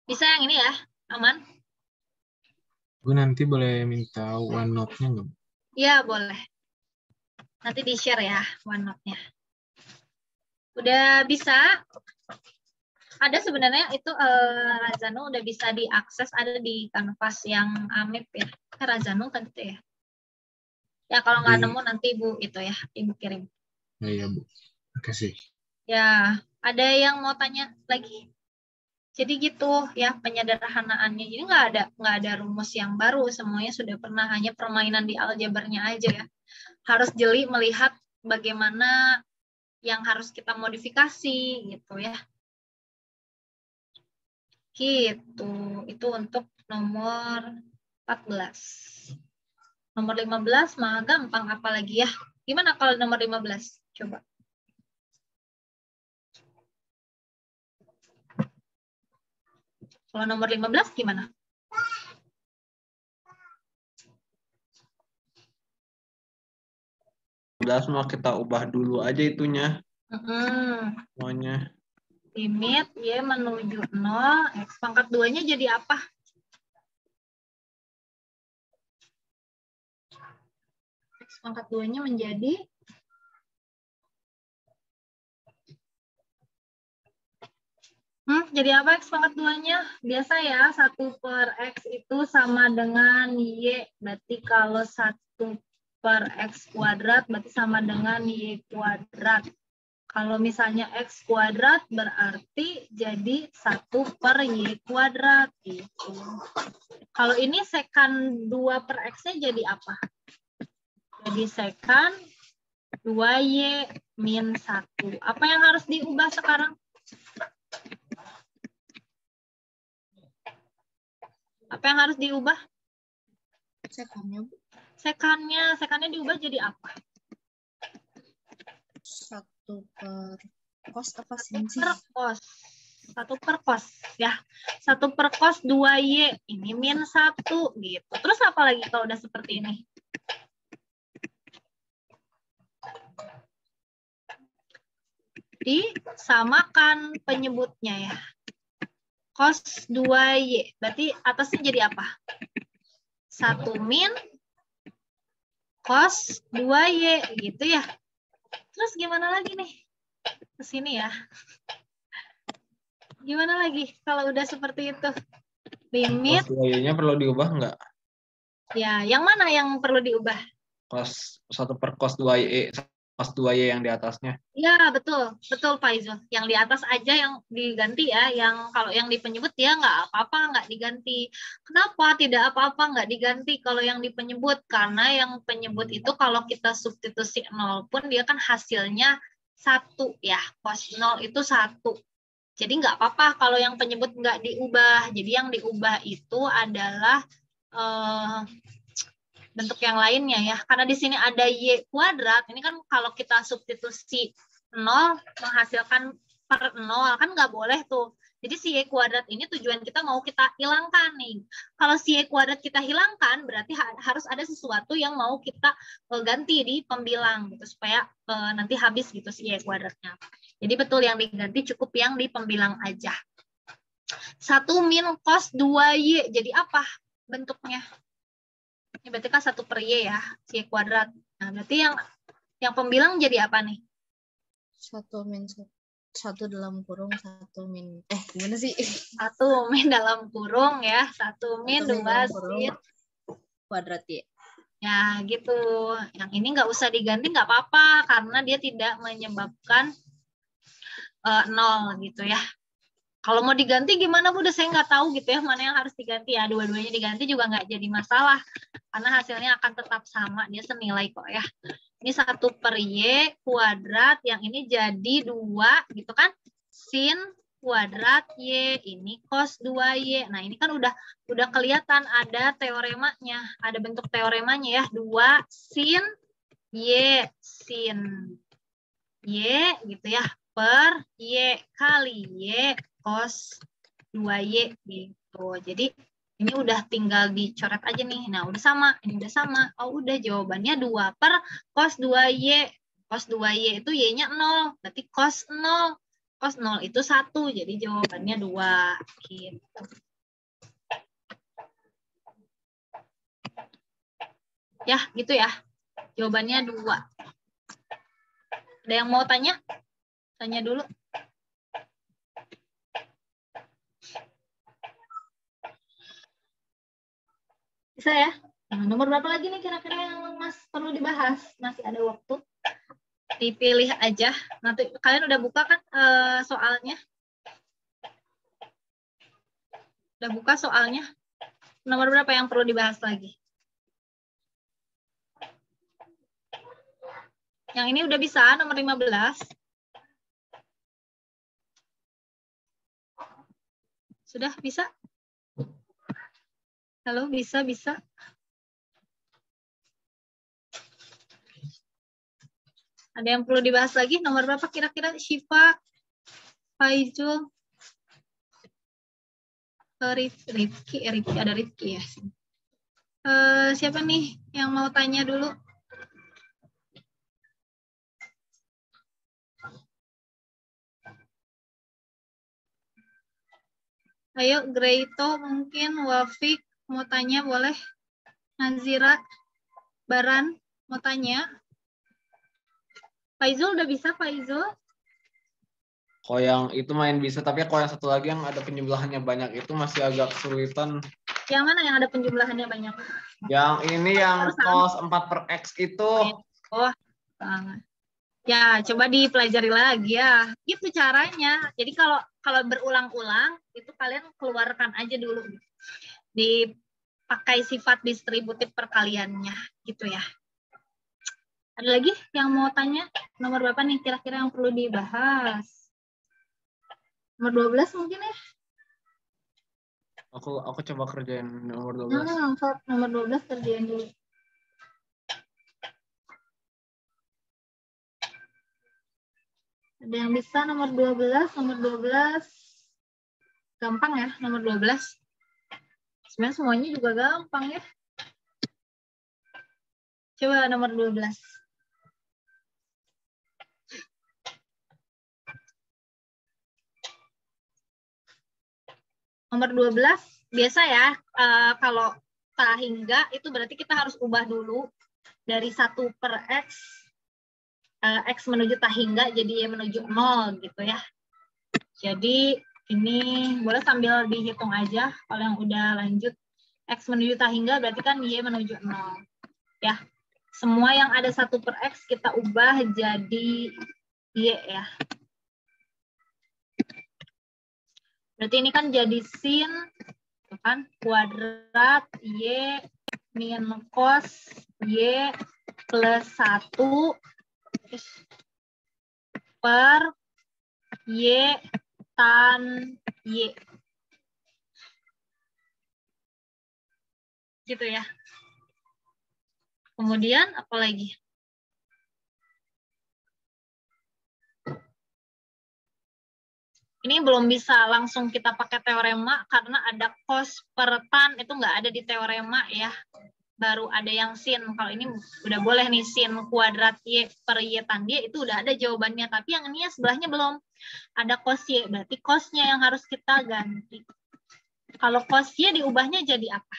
Speaker 1: Bisa yang ini ya? Aman?
Speaker 5: Bu nanti boleh minta OneNote-nya nggak?
Speaker 1: Iya, boleh. Nanti di-share ya OneNote-nya. Udah bisa? Ada sebenarnya itu Razano udah bisa diakses, ada di kanvas yang Amip ya. Razano kan itu ya. Ya kalau nggak nemu nanti Ibu itu ya, Ibu kirim.
Speaker 5: Ya Bu. Makasih.
Speaker 1: Ya, ada yang mau tanya lagi? Jadi gitu ya penyederhanaannya. Jadi nggak ada rumus yang baru, semuanya sudah pernah, hanya permainan di aljabarnya aja ya. Harus jeli melihat bagaimana yang harus kita modifikasi gitu ya. Gitu. Itu untuk nomor 14. Nomor 15 mah gampang apalagi ya. Gimana kalau nomor 15? Coba. Kalau nomor 15 gimana?
Speaker 3: Mau kita ubah dulu aja itunya.
Speaker 1: Mm-hmm.
Speaker 3: Semuanya.
Speaker 1: Limit Y menuju 0, X pangkat 2-nya jadi apa? X pangkat 2-nya menjadi jadi apa X pangkat 2-nya? Biasa ya, 1/X itu sama dengan Y. Berarti kalau 1/X kuadrat berarti sama dengan Y kuadrat. Kalau misalnya X kuadrat berarti jadi 1/Y kuadrat. Gitu. Kalau ini sekan 2/X-nya jadi apa? Jadi sekan 2Y min 1. Apa yang harus diubah sekarang? Apa yang harus diubah?
Speaker 2: Sekannya, Bu.
Speaker 1: Sekannya diubah jadi apa?
Speaker 2: 1/cos apa sin sih?
Speaker 1: 1/cos. 1/cos ya. 1/cos 2Y ini min 1 gitu. Terus apa lagi kalau udah seperti ini? Disamakan penyebutnya ya. Cos 2Y. Berarti atasnya jadi apa? 1 min cos 2Y gitu ya. Terus gimana lagi nih? Ke sini ya. Gimana lagi kalau udah seperti itu? Limit.
Speaker 3: Cos 2Y-nya perlu diubah nggak?
Speaker 1: Ya, yang mana yang perlu diubah?
Speaker 3: Cos 1/cos 2Y, cos 2Y yang di atasnya.
Speaker 1: Ya, betul. Betul, Pak Izul. Yang di atas aja yang diganti ya. Yang kalau yang di penyebut ya nggak apa-apa, nggak diganti. Kenapa tidak apa-apa nggak diganti kalau yang di penyebut? Karena yang penyebut itu kalau kita substitusi 0 pun dia kan hasilnya 1 ya. Cos 0 itu 1. Jadi nggak apa-apa kalau yang penyebut nggak diubah. Jadi yang diubah itu adalah bentuk yang lainnya ya. Karena di sini ada Y kuadrat, ini kan kalau kita substitusi 0 menghasilkan per 0, kan nggak boleh tuh. Jadi si Y kuadrat ini tujuan kita mau kita hilangkan nih. Kalau si Y kuadrat kita hilangkan, berarti harus ada sesuatu yang mau kita ganti di pembilang gitu supaya nanti habis gitu si Y kuadratnya. Jadi betul yang diganti cukup yang di pembilang aja. 1 min cos 2Y. Jadi apa bentuknya? Ini berarti kan 1/Y ya, Y kuadrat. Nah, berarti yang pembilang jadi apa nih?
Speaker 2: 1 min 1 dalam kurung 1 min gimana sih?
Speaker 1: 1 min dalam kurung ya, 1 min 2 sin
Speaker 2: kuadrat Y.
Speaker 1: Ya gitu. Yang ini nggak usah diganti nggak apa-apa karena dia tidak menyebabkan 0 gitu ya. Kalau mau diganti gimana Bu? Saya nggak tahu gitu ya mana yang harus diganti ya. Dua-duanya diganti juga nggak jadi masalah karena hasilnya akan tetap sama. Dia senilai kok ya. Ini 1/Y kuadrat, yang ini jadi 2 gitu kan. Sin kuadrat Y, ini cos 2Y. Nah ini kan udah kelihatan ada teoremanya. Ada bentuk teoremanya ya. 2 sin Y, sin Y gitu ya. Per Y kali Y cos 2Y gitu. Jadi ini udah tinggal dicoret aja nih. Nah, udah sama. Ini udah sama. Oh, udah jawabannya 2 per cos 2Y. Cos 2Y itu Y-nya 0. Berarti cos 0. Cos 0 itu 1. Jadi jawabannya 2. Gitu. Ya, gitu ya. Jawabannya 2. Ada yang mau tanya? Tanya dulu. Bisa ya? Nah, nomor berapa lagi nih kira-kira yang Mas perlu dibahas? Masih ada waktu. Dipilih aja. Nanti kalian udah buka kan soalnya? Udah buka soalnya? Nomor berapa yang perlu dibahas lagi? Yang ini udah bisa, nomor 15. Sudah bisa? Halo, bisa? Ada yang perlu dibahas lagi? Nomor berapa kira-kira? Syifa, Faizul, Rifki, ada Rifki ya. Siapa nih yang mau tanya dulu? Ayo, Greito mungkin, Wafik mau tanya boleh? Nazira, Baran mau tanya? Faizul udah bisa, Faizul?
Speaker 3: Kalau yang itu main bisa, tapi kalau yang satu lagi yang ada penjumlahannya banyak itu masih agak kesulitan.
Speaker 1: Yang mana yang ada penjumlahannya banyak?
Speaker 3: Yang ini yang cos 4/x itu.
Speaker 1: Oh, ya coba dipelajari lagi ya. Itu caranya. Jadi kalau berulang-ulang itu kalian keluarkan aja dulu. Dipakai sifat distributif perkaliannya gitu ya. Ada lagi yang mau tanya? Nomor berapa nih kira-kira yang perlu dibahas? Nomor 12 mungkin ya?
Speaker 3: Aku coba kerjain nomor 12.
Speaker 1: Nomor 12 kerjain dulu. Ada yang bisa nomor 12? Nomor 12 gampang ya, nomor 12. Sebenarnya semuanya juga gampang ya. Coba nomor 12. Nomor 12 biasa ya, kalau tak hingga itu berarti kita harus ubah dulu dari 1/x, x menuju tak hingga jadi y menuju 0 gitu ya. Jadi ini boleh sambil dihitung aja kalau yang udah lanjut. X menuju tak hingga berarti kan y menuju 0. Ya, semua yang ada 1/x kita ubah jadi y ya. Berarti ini kan jadi sin kan kuadrat y min cos y plus 1 per y tan y. Gitu ya. Kemudian apa lagi? Ini belum bisa langsung kita pakai teorema karena ada cos per tan itu nggak ada di teorema ya. Baru ada yang sin. Kalau ini udah boleh nih sin kuadrat y per y tan y itu udah ada jawabannya. Tapi yang ini ya sebelahnya belum ada cos y. Berarti cosnya yang harus kita ganti. Kalau cos y diubahnya jadi apa?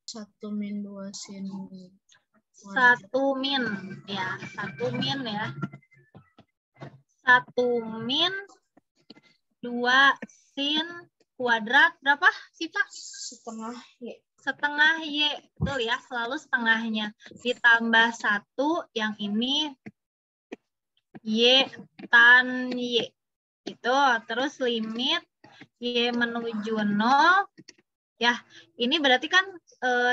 Speaker 2: Satu min 2 sin.
Speaker 1: 1 min ya, 1 min ya. 1 min 2 sin kuadrat berapa sih Pak?
Speaker 2: Setengah y.
Speaker 1: Setengah y, betul ya, selalu setengahnya. Ditambah 1 yang ini y tan y. Gitu, terus limit y menuju 0. Ya, ini berarti kan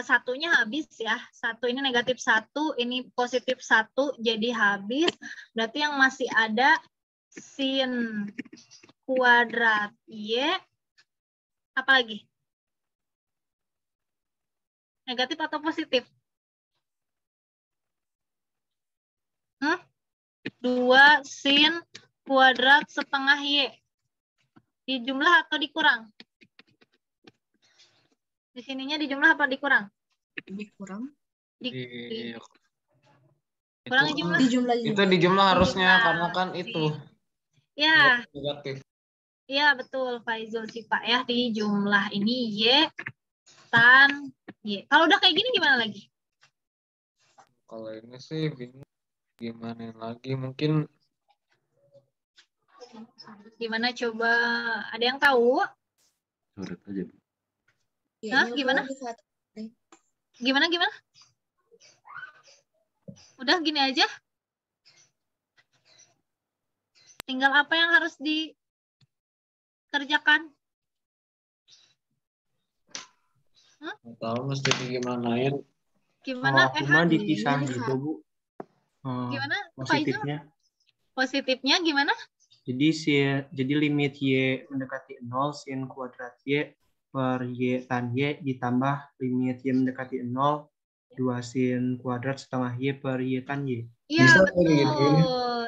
Speaker 1: satunya habis ya. 1 ini negatif 1, ini positif 1, jadi habis. Berarti yang masih ada sin kuadrat y, apa lagi? Negatif atau positif? 2 sin kuadrat setengah y. Dijumlah atau dikurang? Di sininya dijumlah apa dikurang?
Speaker 2: Dikurang.
Speaker 1: Kurang jumlah.
Speaker 2: Dijumlah.
Speaker 3: Itu dijumlah harusnya karena kan itu.
Speaker 1: Ya.
Speaker 3: Negatif.
Speaker 1: Iya betul Faizul Sipa ya, di jumlah ini Y tan Y. Kalau udah kayak gini gimana lagi?
Speaker 3: Kalau ini sih bingung gimana lagi, mungkin
Speaker 1: Gimana coba, ada yang tahu?
Speaker 4: Coret aja, Bu.
Speaker 1: Hah,
Speaker 2: Y-nya
Speaker 1: gimana?
Speaker 2: Bu, di saat
Speaker 1: Gimana? Udah gini aja? Tinggal apa yang harus dikerjakan?
Speaker 3: nggak tahu mesti digimanain.
Speaker 1: Gimana?
Speaker 5: Kalau aku mah
Speaker 2: Y-nya
Speaker 5: dipisah
Speaker 2: di
Speaker 5: gitu,
Speaker 2: saat
Speaker 5: Bu.
Speaker 1: Gimana? Faizul?
Speaker 5: Positifnya.
Speaker 1: Positifnya gimana?
Speaker 5: Jadi limit Y mendekati 0 sin kuadrat Y per Y tan Y ditambah limit Y mendekati 0 2 sin kuadrat setengah Y per Y tan Y.
Speaker 1: Iya
Speaker 3: Bisa
Speaker 1: betul.
Speaker 3: kayak gituin.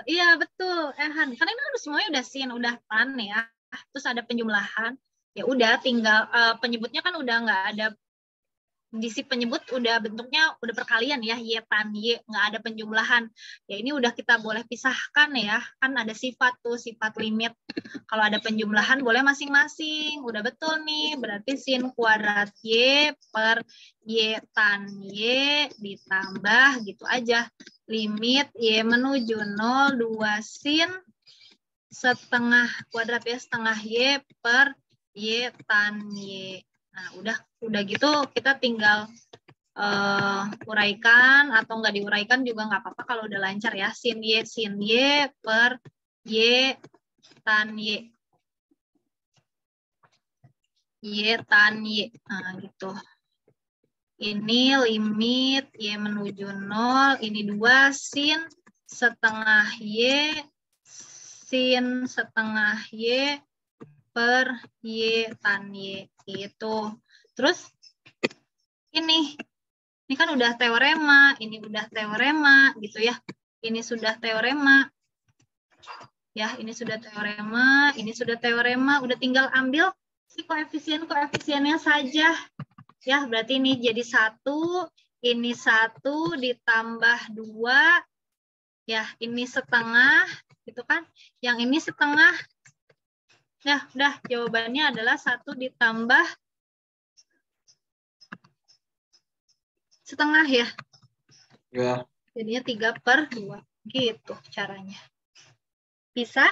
Speaker 1: Iya betul. Han, karena ini kan semuanya udah sin, udah tan ya. Terus ada penjumlahan. Ya udah tinggal penyebutnya kan udah nggak ada, di si penyebut udah bentuknya udah perkalian ya, Y tan Y, nggak ada penjumlahan. Ya ini udah kita boleh pisahkan ya. Kan ada sifat tuh, sifat limit. Kalau ada penjumlahan boleh masing-masing. Udah betul nih. Berarti sin kuadrat Y per Y tan Y ditambah gitu aja. Limit Y menuju 0, 2 sin setengah kuadrat ya, setengah Y per Y tan Y. Nah, udah gitu kita tinggal uraikan atau nggak diuraikan juga nggak apa-apa kalau udah lancar ya. Sin Y per Y tan Y. Y tan Y. Nah, gitu. Ini limit Y menuju 0. Ini 2 sin setengah Y. Sin setengah Y per Y tan Y. Gitu. Terus ini kan udah teorema. Ini udah teorema gitu ya. Ini sudah teorema. Ya, ini sudah teorema. Ini sudah teorema. Udah tinggal ambil si koefisien-koefisiennya saja. Ya, berarti ini jadi 1, ini 1 ditambah 2, ya ini setengah, gitu kan. Yang ini setengah, ya udah jawabannya adalah 1 ditambah setengah ya.
Speaker 3: Ya.
Speaker 1: Jadinya 3/2, gitu caranya. Bisa?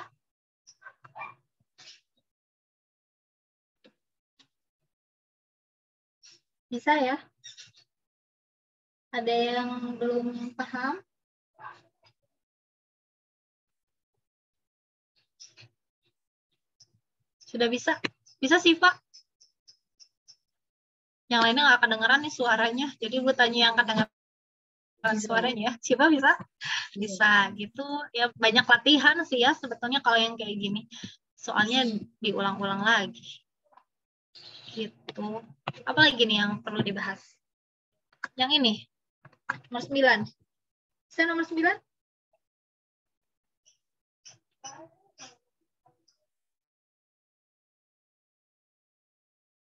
Speaker 1: Bisa ya? Ada yang belum paham? Sudah bisa? Bisa sih, Pak. Yang lainnya nggak kedengeran nih suaranya. Jadi gue tanya yang kedengeran suaranya. Siapa bisa? Bisa gitu. Ya banyak latihan sih ya sebetulnya kalau yang kayak gini. Soalnya diulang-ulang lagi. Gitu. Apa lagi nih yang perlu dibahas? Yang ini. Nomor 9. Bisa nomor 9?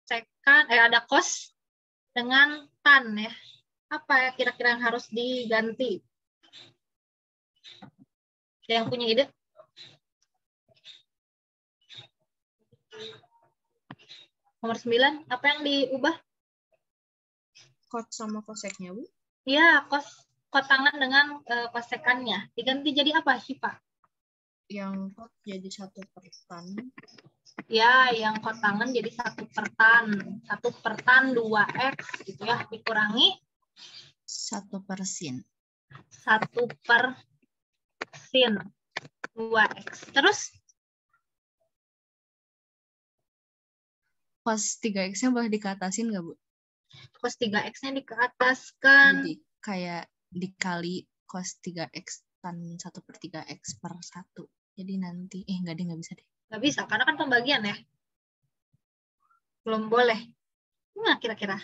Speaker 1: Sekan, ada cos dengan tan ya. Apa ya kira-kira yang harus diganti? Ada yang punya ide? Nomor 9, apa yang diubah?
Speaker 2: Kot sama koseknya, Bu.
Speaker 1: Iya, kotangan dengan kosekannya. Diganti jadi apa, Syifa?
Speaker 2: Yang kot jadi 1 per tan.
Speaker 1: Ya, yang kotangan jadi 1 per tan. 1 per tan 2x gitu ya. Dikurangi
Speaker 2: 1 per sin.
Speaker 1: 1 per sin 2x. Terus
Speaker 2: Cos 3x-nya boleh dikatasin nggak, Bu?
Speaker 1: cos 3x-nya dikeataskan.
Speaker 2: Jadi kayak dikali cos 3x tan 1 per 3x per 1. Jadi nanti, nggak bisa deh.
Speaker 1: Nggak bisa, karena kan pembagian ya. Belum boleh. Nah, kira-kira.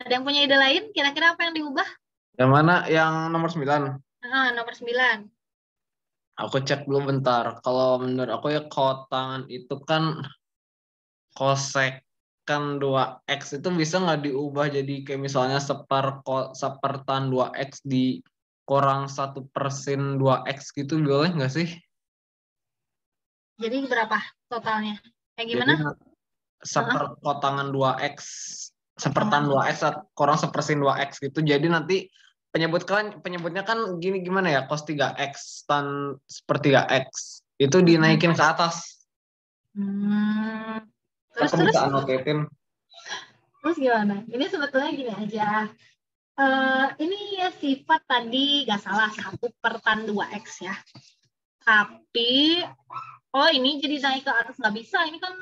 Speaker 1: Ada yang punya ide lain? Kira-kira apa yang diubah?
Speaker 3: Yang mana? Yang nomor 9?
Speaker 1: Nomor 9.
Speaker 3: Aku cek dulu bentar. Kalau menurut aku ya kotangan itu kan kosekan 2x itu bisa nggak diubah jadi kayak misalnya sepertan 2x dikurang 1 per sin 2x gitu, boleh nggak sih?
Speaker 1: Jadi berapa totalnya? Kayak
Speaker 3: Jadi
Speaker 1: gimana?
Speaker 3: seperkotangan 2x, sepertan 2x kurang sepersin 2x gitu. Jadi nanti penyebutnya kan gimana ya, cos 3x tan seper 3x itu dinaikin ke atas.
Speaker 1: Terus
Speaker 3: Aku bisa anotatin.
Speaker 1: Terus gimana? Ini sebetulnya gini aja. Ini ya sifat tadi nggak salah 1 per tan 2x ya. Tapi ini jadi naik ke atas nggak bisa. Ini kan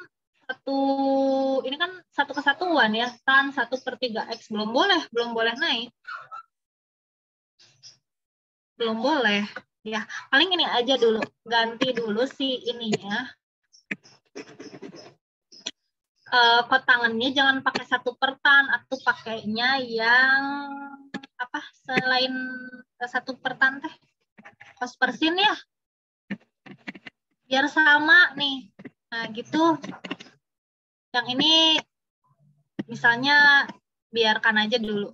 Speaker 1: satu kesatuan ya, tan 1 per 3x belum boleh naik. Belum boleh. Ya, paling ini aja dulu. Ganti dulu si ininya. Kotangannya jangan pakai 1 per tan atau pakainya yang apa selain 1 per tan teh cos persin ya biar sama nih. Nah gitu, yang ini misalnya biarkan aja dulu,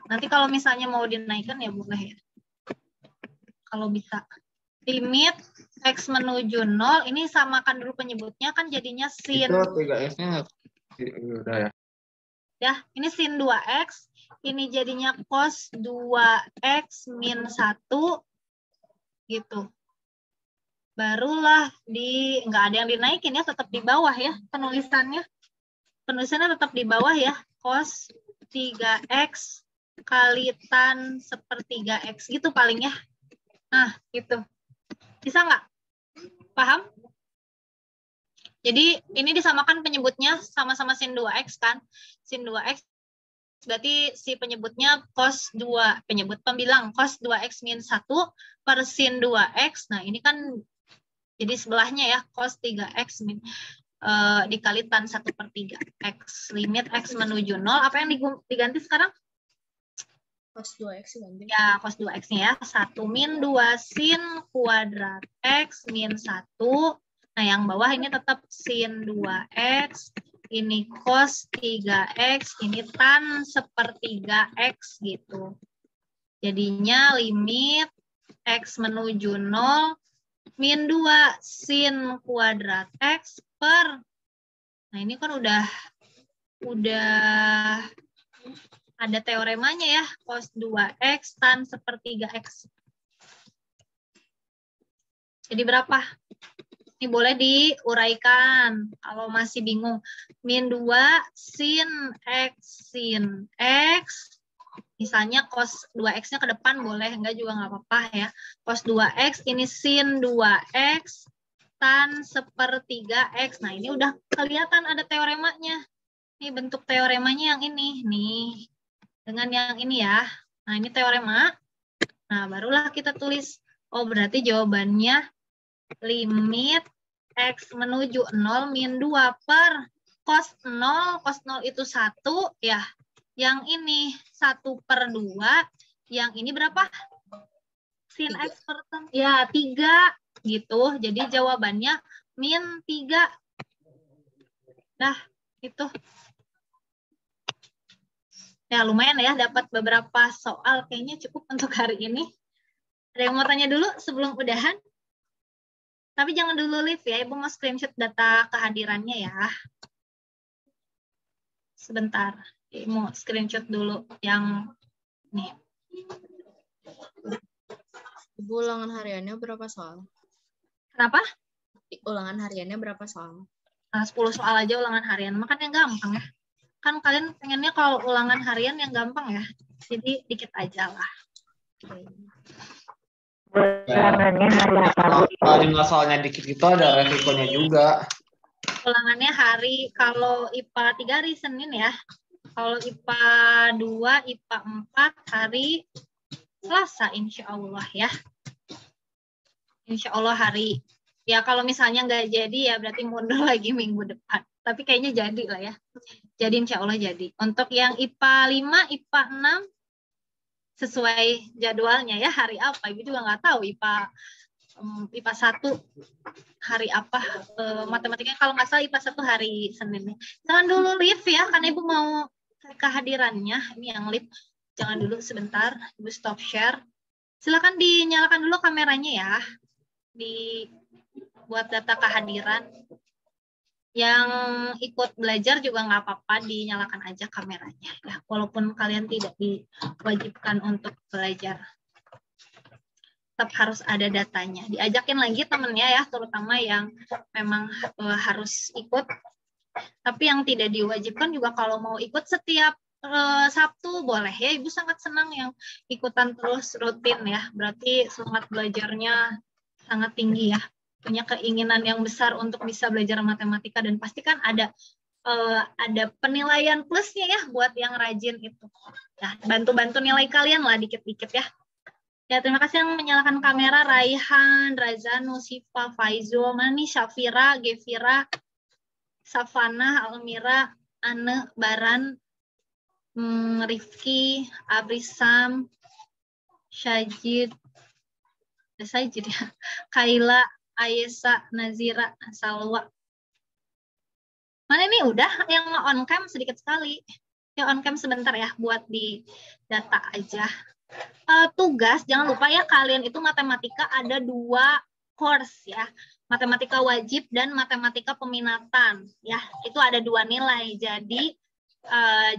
Speaker 1: nanti kalau misalnya mau dinaikkan ya boleh ya kalau bisa. Limit x menuju 0, ini samakan dulu penyebutnya kan jadinya sin.
Speaker 3: Itu 3x-nya udah ya.
Speaker 1: Ya, ini sin 2x, ini jadinya cos 2x min 1 gitu. Barulah nggak ada yang dinaikin ya, tetap di bawah ya penulisannya. Penulisannya tetap di bawah ya, cos 3x kali tan sepertiga x gitu paling ya. Nah, gitu. Bisa nggak? Paham? Jadi ini disamakan penyebutnya sama-sama sin 2x kan. Sin 2x berarti si penyebutnya cos 2, penyebut pembilang cos 2x min 1 per sin 2x. Nah ini kan jadi sebelahnya ya, cos 3x min dikali tan 1 per 3x. Limit x menuju 0, apa yang diganti sekarang?
Speaker 2: Cos 2x ganti.
Speaker 1: Ya, cos 2x-nya ya. 1 min 2 sin kuadrat x min 1. Nah, yang bawah ini tetap sin 2x. Ini cos 3x. Ini tan sepertiga x gitu. Jadinya limit x menuju 0 min 2 sin kuadrat x per. Nah, ini kan udah ada teoremanya ya, cos 2x tan sepertiga x. Jadi berapa? Ini boleh diuraikan kalau masih bingung. Min 2 sin x. Misalnya cos 2x-nya ke depan boleh, enggak juga nggak apa-apa ya. Cos 2x ini sin 2x tan sepertiga x. Nah, ini udah kelihatan ada teoremanya. Ini bentuk teoremanya yang ini. Nih. Dengan yang ini ya. Nah, ini teorema. Nah, barulah kita tulis. Oh, berarti jawabannya limit x menuju 0 min 2 per cos 0. Cos 0 itu 1 ya. Yang ini 1 per 2. Yang ini berapa? Sin 3. X per 3. Ya, 3 gitu. Jadi jawabannya min 3. Nah, itu. Ya lumayan ya, dapat beberapa soal, kayaknya cukup untuk hari ini. Ada yang mau tanya dulu sebelum udahan? Tapi jangan dulu live ya, Ibu mau screenshot data kehadirannya ya. Sebentar, Ibu mau screenshot dulu yang nih.
Speaker 2: Ibu ulangan hariannya berapa soal?
Speaker 1: Kenapa?
Speaker 2: Ulangan hariannya berapa soal?
Speaker 1: Nah, 10 soal aja ulangan harian, makanya gampang ya. Kan kalian pengennya kalau ulangan harian yang gampang ya. Jadi dikit aja lah.
Speaker 3: Ulangannya hari apa? Kalau nggak soalnya dikit itu ada resikonya juga.
Speaker 1: Ulangannya hari, kalau IPA 3 hari Senin ya. Kalau IPA 2, IPA 4 hari Selasa insya Allah ya. Insya Allah hari. Ya kalau misalnya nggak jadi ya berarti mundur lagi minggu depan. Tapi kayaknya jadi lah ya. Jadi insya Allah jadi. Untuk yang IPA 5, IPA 6 sesuai jadwalnya ya, hari apa. Ibu juga nggak tahu IPA 1 hari apa. Matematikanya kalau nggak salah IPA 1 hari Senin. Jangan dulu live ya, karena Ibu mau kehadirannya. Ini yang live. Jangan dulu sebentar. Ibu stop share. Silakan dinyalakan dulu kameranya ya. Buat data kehadiran. Yang ikut belajar juga nggak apa-apa, dinyalakan aja kameranya ya, walaupun kalian tidak diwajibkan untuk belajar. Tetap harus ada datanya. Diajakin lagi temennya ya, terutama yang memang harus ikut. Tapi yang tidak diwajibkan juga kalau mau ikut setiap Sabtu boleh ya. Ibu sangat senang yang ikutan terus rutin ya. Berarti semangat belajarnya sangat tinggi ya. Punya keinginan yang besar untuk bisa belajar matematika, dan pastikan ada penilaian plusnya ya buat yang rajin itu. Nah, bantu-bantu nilai kalian lah dikit-dikit ya. Ya, terima kasih yang menyalakan kamera. Raihan, Razan, Nusifa, Faizul, mana nih? Syafira, Gevira, Safana, Almira, Ane, Baran, Rifki, Abrisam, Syajid ya, Kaila, Ayesa, Nazira, Salwa. Mana ini udah yang on cam sedikit sekali. Yang on cam sebentar ya buat di data aja. Tugas jangan lupa ya, kalian itu matematika ada 2 course ya. Matematika wajib dan matematika peminatan ya. Itu ada 2 nilai. Jadi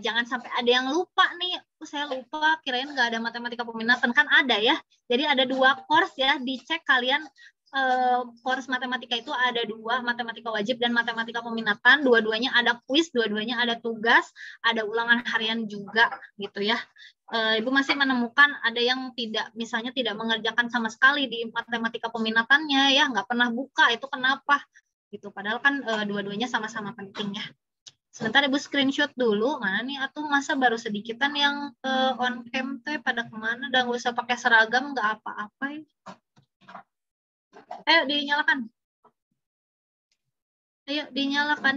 Speaker 1: jangan sampai ada yang lupa nih. Saya lupa, kirain nggak ada matematika peminatan, kan ada ya. Jadi ada 2 course ya, dicek kalian. Course matematika itu ada 2, matematika wajib dan matematika peminatan. Dua-duanya ada kuis, dua-duanya ada tugas, ada ulangan harian juga gitu ya. Ibu masih menemukan ada yang misalnya tidak mengerjakan sama sekali di matematika peminatannya ya, nggak pernah buka, itu kenapa gitu. Padahal kan dua-duanya sama-sama penting ya. Sebentar Ibu screenshot dulu, mana nih, atau masa baru sedikitan yang on cam tuh pada kemana, dan nggak usah pakai seragam, nggak apa-apa ya. Ayo dinyalakan. Ayo dinyalakan.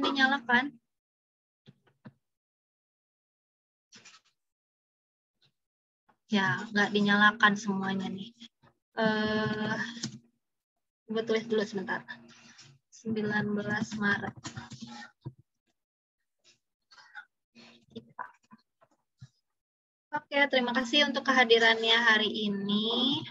Speaker 1: Ya, nggak dinyalakan semuanya nih. Ibu tulis dulu sebentar. 19 Maret. Oke, terima kasih untuk kehadirannya hari ini.